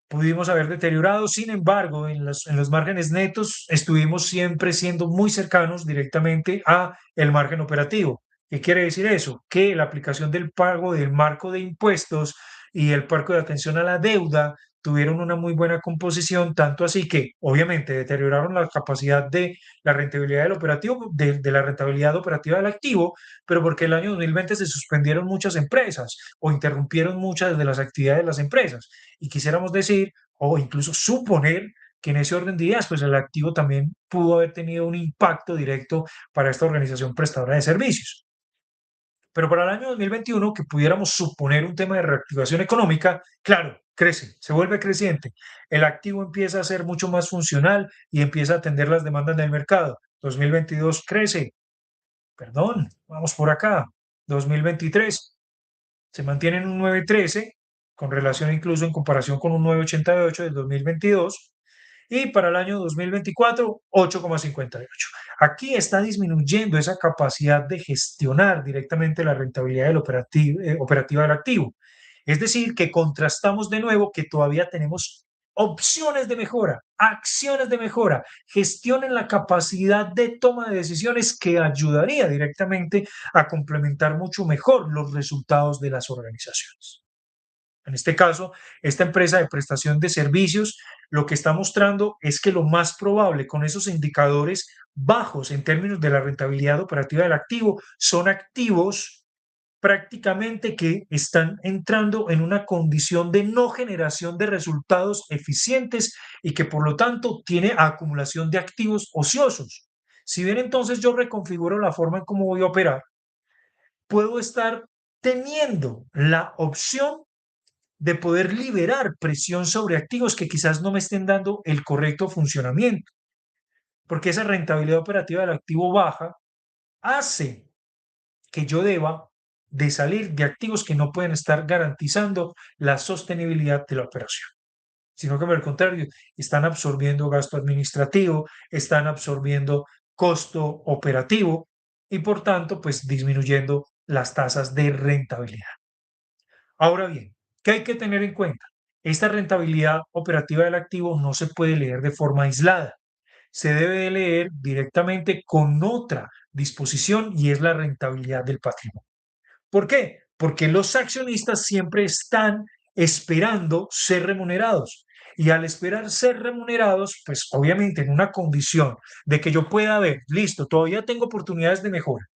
Pudimos haber deteriorado, sin embargo, en los márgenes netos estuvimos siempre siendo muy cercanos directamente a el margen operativo. ¿Qué quiere decir eso? Que la aplicación del pago del marco de impuestos y el marco de atención a la deuda tuvieron una muy buena composición, tanto así que obviamente deterioraron la capacidad de la rentabilidad del operativo, de la rentabilidad operativa del activo, pero porque el año 2020 se suspendieron muchas empresas o interrumpieron muchas de las actividades de las empresas y quisiéramos decir o incluso suponer que en ese orden de ideas, pues el activo también pudo haber tenido un impacto directo para esta organización prestadora de servicios. Pero para el año 2021, que pudiéramos suponer un tema de reactivación económica, claro, crece, se vuelve creciente. El activo empieza a ser mucho más funcional y empieza a atender las demandas del mercado. 2022 crece, perdón, vamos por acá. 2023 se mantiene en un 9.13, con relación incluso en comparación con un 9.88 del 2022, y para el año 2024, 8,58. Aquí está disminuyendo esa capacidad de gestionar directamente la rentabilidad del operativa del activo. Es decir, que contrastamos de nuevo que todavía tenemos opciones de mejora, acciones de mejora, gestionen la capacidad de toma de decisiones que ayudaría directamente a complementar mucho mejor los resultados de las organizaciones. En este caso, esta empresa de prestación de servicios lo que está mostrando es que lo más probable con esos indicadores bajos en términos de la rentabilidad operativa del activo son activos prácticamente que están entrando en una condición de no generación de resultados eficientes y que por lo tanto tiene acumulación de activos ociosos. Si bien entonces yo reconfiguro la forma en cómo voy a operar, puedo estar teniendo la opción de poder liberar presión sobre activos que quizás no me estén dando el correcto funcionamiento, porque esa rentabilidad operativa del activo baja hace que yo deba de salir de activos que no pueden estar garantizando la sostenibilidad de la operación, sino que por el contrario, están absorbiendo gasto administrativo, están absorbiendo costo operativo y por tanto, pues disminuyendo las tasas de rentabilidad. Ahora bien, ¿qué hay que tener en cuenta? Esta rentabilidad operativa del activo no se puede leer de forma aislada. Se debe de leer directamente con otra disposición y es la rentabilidad del patrimonio. ¿Por qué? Porque los accionistas siempre están esperando ser remunerados. Y al esperar ser remunerados, pues obviamente en una condición de que yo pueda ver, listo, todavía tengo oportunidades de mejora.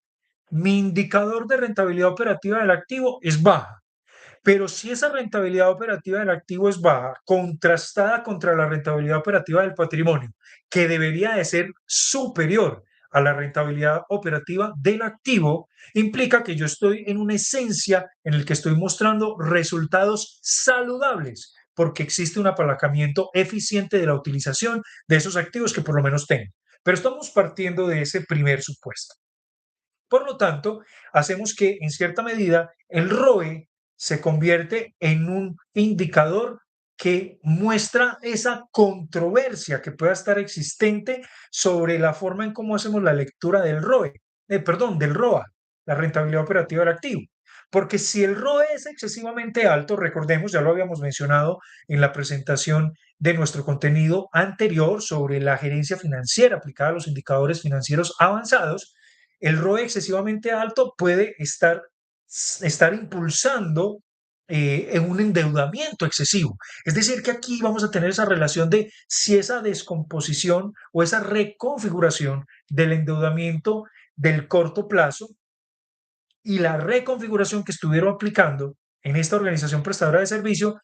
Mi indicador de rentabilidad operativa del activo es baja. Pero si esa rentabilidad operativa del activo es baja, contrastada contra la rentabilidad operativa del patrimonio, que debería de ser superior a la rentabilidad operativa del activo, implica que yo estoy en una esencia en el que estoy mostrando resultados saludables, porque existe un apalancamiento eficiente de la utilización de esos activos que por lo menos tengo. Pero estamos partiendo de ese primer supuesto. Por lo tanto, hacemos que en cierta medida el ROE se convierte en un indicador que muestra esa controversia que pueda estar existente sobre la forma en cómo hacemos la lectura del ROE, perdón, del ROA, la rentabilidad operativa del activo. Porque si el ROE es excesivamente alto, recordemos, ya lo habíamos mencionado en la presentación de nuestro contenido anterior sobre la gerencia financiera aplicada a los indicadores financieros avanzados, el ROE excesivamente alto puede estar impulsando en un endeudamiento excesivo. Es decir, que aquí vamos a tener esa relación de si esa descomposición o esa reconfiguración del endeudamiento del corto plazo y la reconfiguración que estuvieron aplicando en esta organización prestadora de servicio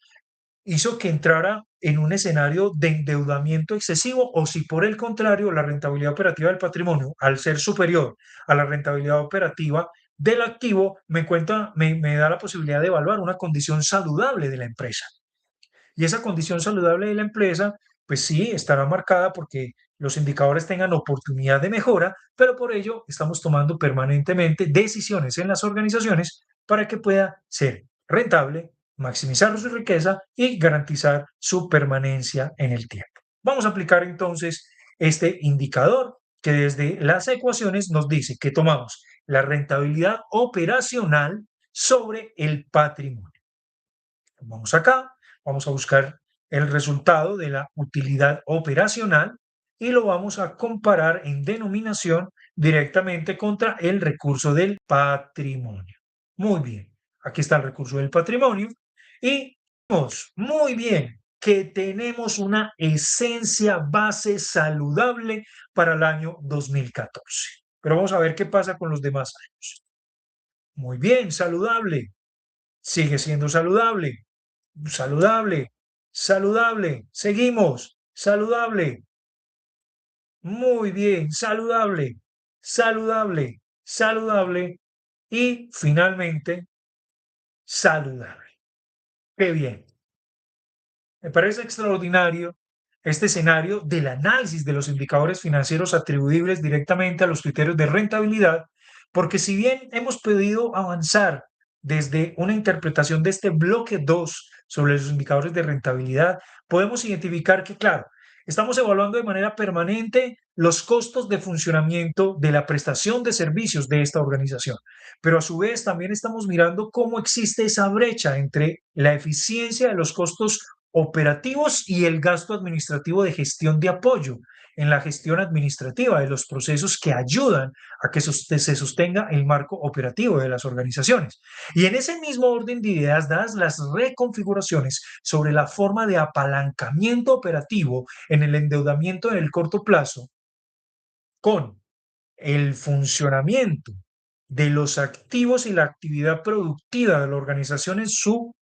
hizo que entrara en un escenario de endeudamiento excesivo o si por el contrario la rentabilidad operativa del patrimonio, al ser superior a la rentabilidad operativa del activo, me da la posibilidad de evaluar una condición saludable de la empresa. Y esa condición saludable de la empresa, pues sí, estará marcada porque los indicadores tengan oportunidad de mejora, pero por ello estamos tomando permanentemente decisiones en las organizaciones para que pueda ser rentable, maximizar su riqueza y garantizar su permanencia en el tiempo. Vamos a aplicar entonces este indicador que desde las ecuaciones nos dice que tomamos la rentabilidad operacional sobre el patrimonio. Vamos acá, vamos a buscar el resultado de la utilidad operacional y lo vamos a comparar en denominación directamente contra el recurso del patrimonio. Muy bien, aquí está el recurso del patrimonio y vemos muy bien que tenemos una esencia base saludable para el año 2014. Pero vamos a ver qué pasa con los demás años. Muy bien, saludable. Sigue siendo saludable. Saludable, saludable, seguimos, saludable, muy bien, saludable, saludable, saludable y finalmente saludable. Qué bien. Me parece extraordinario este escenario del análisis de los indicadores financieros atribuibles directamente a los criterios de rentabilidad, porque si bien hemos podido avanzar desde una interpretación de este bloque 2 sobre los indicadores de rentabilidad, podemos identificar que, claro, estamos evaluando de manera permanente los costos de funcionamiento de la prestación de servicios de esta organización, pero a su vez también estamos mirando cómo existe esa brecha entre la eficiencia de los costos operativos y el gasto administrativo de gestión de apoyo en la gestión administrativa de los procesos que ayudan a que se sostenga el marco operativo de las organizaciones. Y en ese mismo orden de ideas, dadas las reconfiguraciones sobre la forma de apalancamiento operativo en el endeudamiento en el corto plazo, con el funcionamiento de los activos y la actividad productiva de la organización en su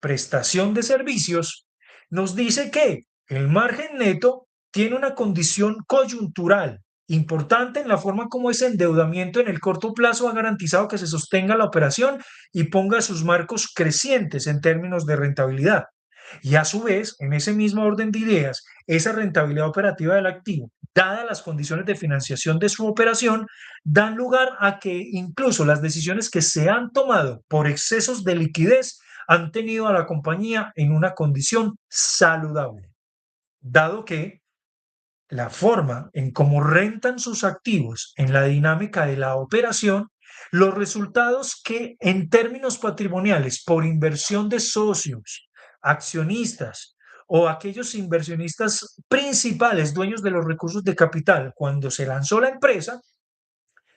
prestación de servicios, nos dice que el margen neto tiene una condición coyuntural importante en la forma como ese endeudamiento en el corto plazo ha garantizado que se sostenga la operación y ponga sus marcos crecientes en términos de rentabilidad. Y a su vez, en ese mismo orden de ideas, esa rentabilidad operativa del activo, dadas las condiciones de financiación de su operación, dan lugar a que incluso las decisiones que se han tomado por excesos de liquidez han tenido a la compañía en una condición saludable, dado que la forma en cómo rentan sus activos en la dinámica de la operación, los resultados que en términos patrimoniales por inversión de socios, accionistas o aquellos inversionistas principales, dueños de los recursos de capital, cuando se lanzó la empresa,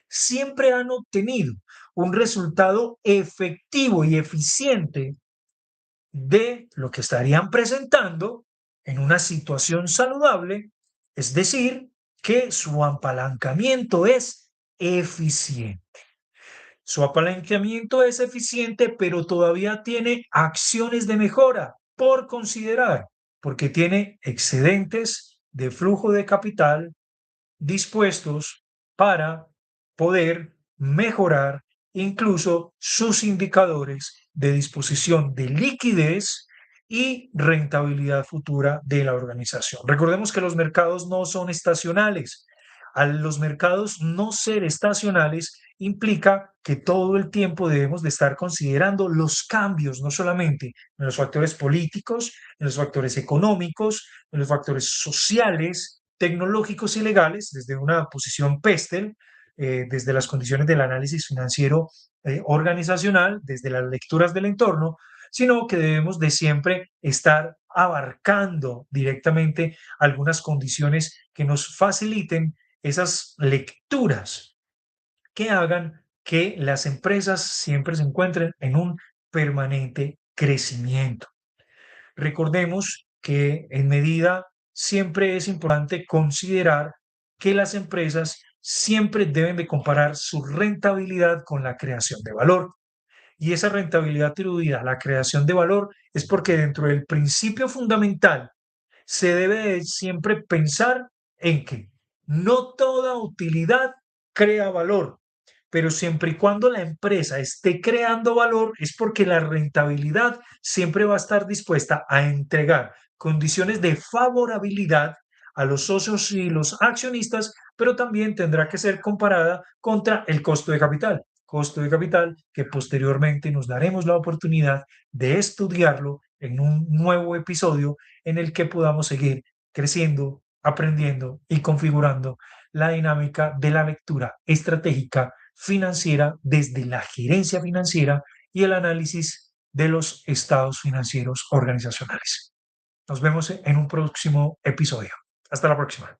siempre han obtenido un resultado efectivo y eficiente de lo que estarían presentando en una situación saludable, es decir, que su apalancamiento es eficiente. Su apalancamiento es eficiente, pero todavía tiene acciones de mejora por considerar, porque tiene excedentes de flujo de capital dispuestos para poder mejorar incluso sus indicadores de disposición de liquidez y rentabilidad futura de la organización. Recordemos que los mercados no son estacionales. A los mercados no ser estacionales implica que todo el tiempo debemos de estar considerando los cambios, no solamente en los factores políticos, en los factores económicos, en los factores sociales, tecnológicos y legales, desde una posición PESTEL, desde las condiciones del análisis financiero organizacional, desde las lecturas del entorno, sino que debemos de siempre estar abarcando directamente algunas condiciones que nos faciliten esas lecturas que hagan que las empresas siempre se encuentren en un permanente crecimiento. Recordemos que en medida siempre es importante considerar que las empresas siempre deben de comparar su rentabilidad con la creación de valor. Y esa rentabilidad atribuida a la creación de valor es porque dentro del principio fundamental se debe de siempre pensar en que no toda utilidad crea valor, pero siempre y cuando la empresa esté creando valor es porque la rentabilidad siempre va a estar dispuesta a entregar condiciones de favorabilidad a los socios y los accionistas, pero también tendrá que ser comparada contra el costo de capital que posteriormente nos daremos la oportunidad de estudiarlo en un nuevo episodio en el que podamos seguir creciendo, aprendiendo y configurando la dinámica de la lectura estratégica financiera desde la gerencia financiera y el análisis de los estados financieros organizacionales. Nos vemos en un próximo episodio. Hasta la próxima.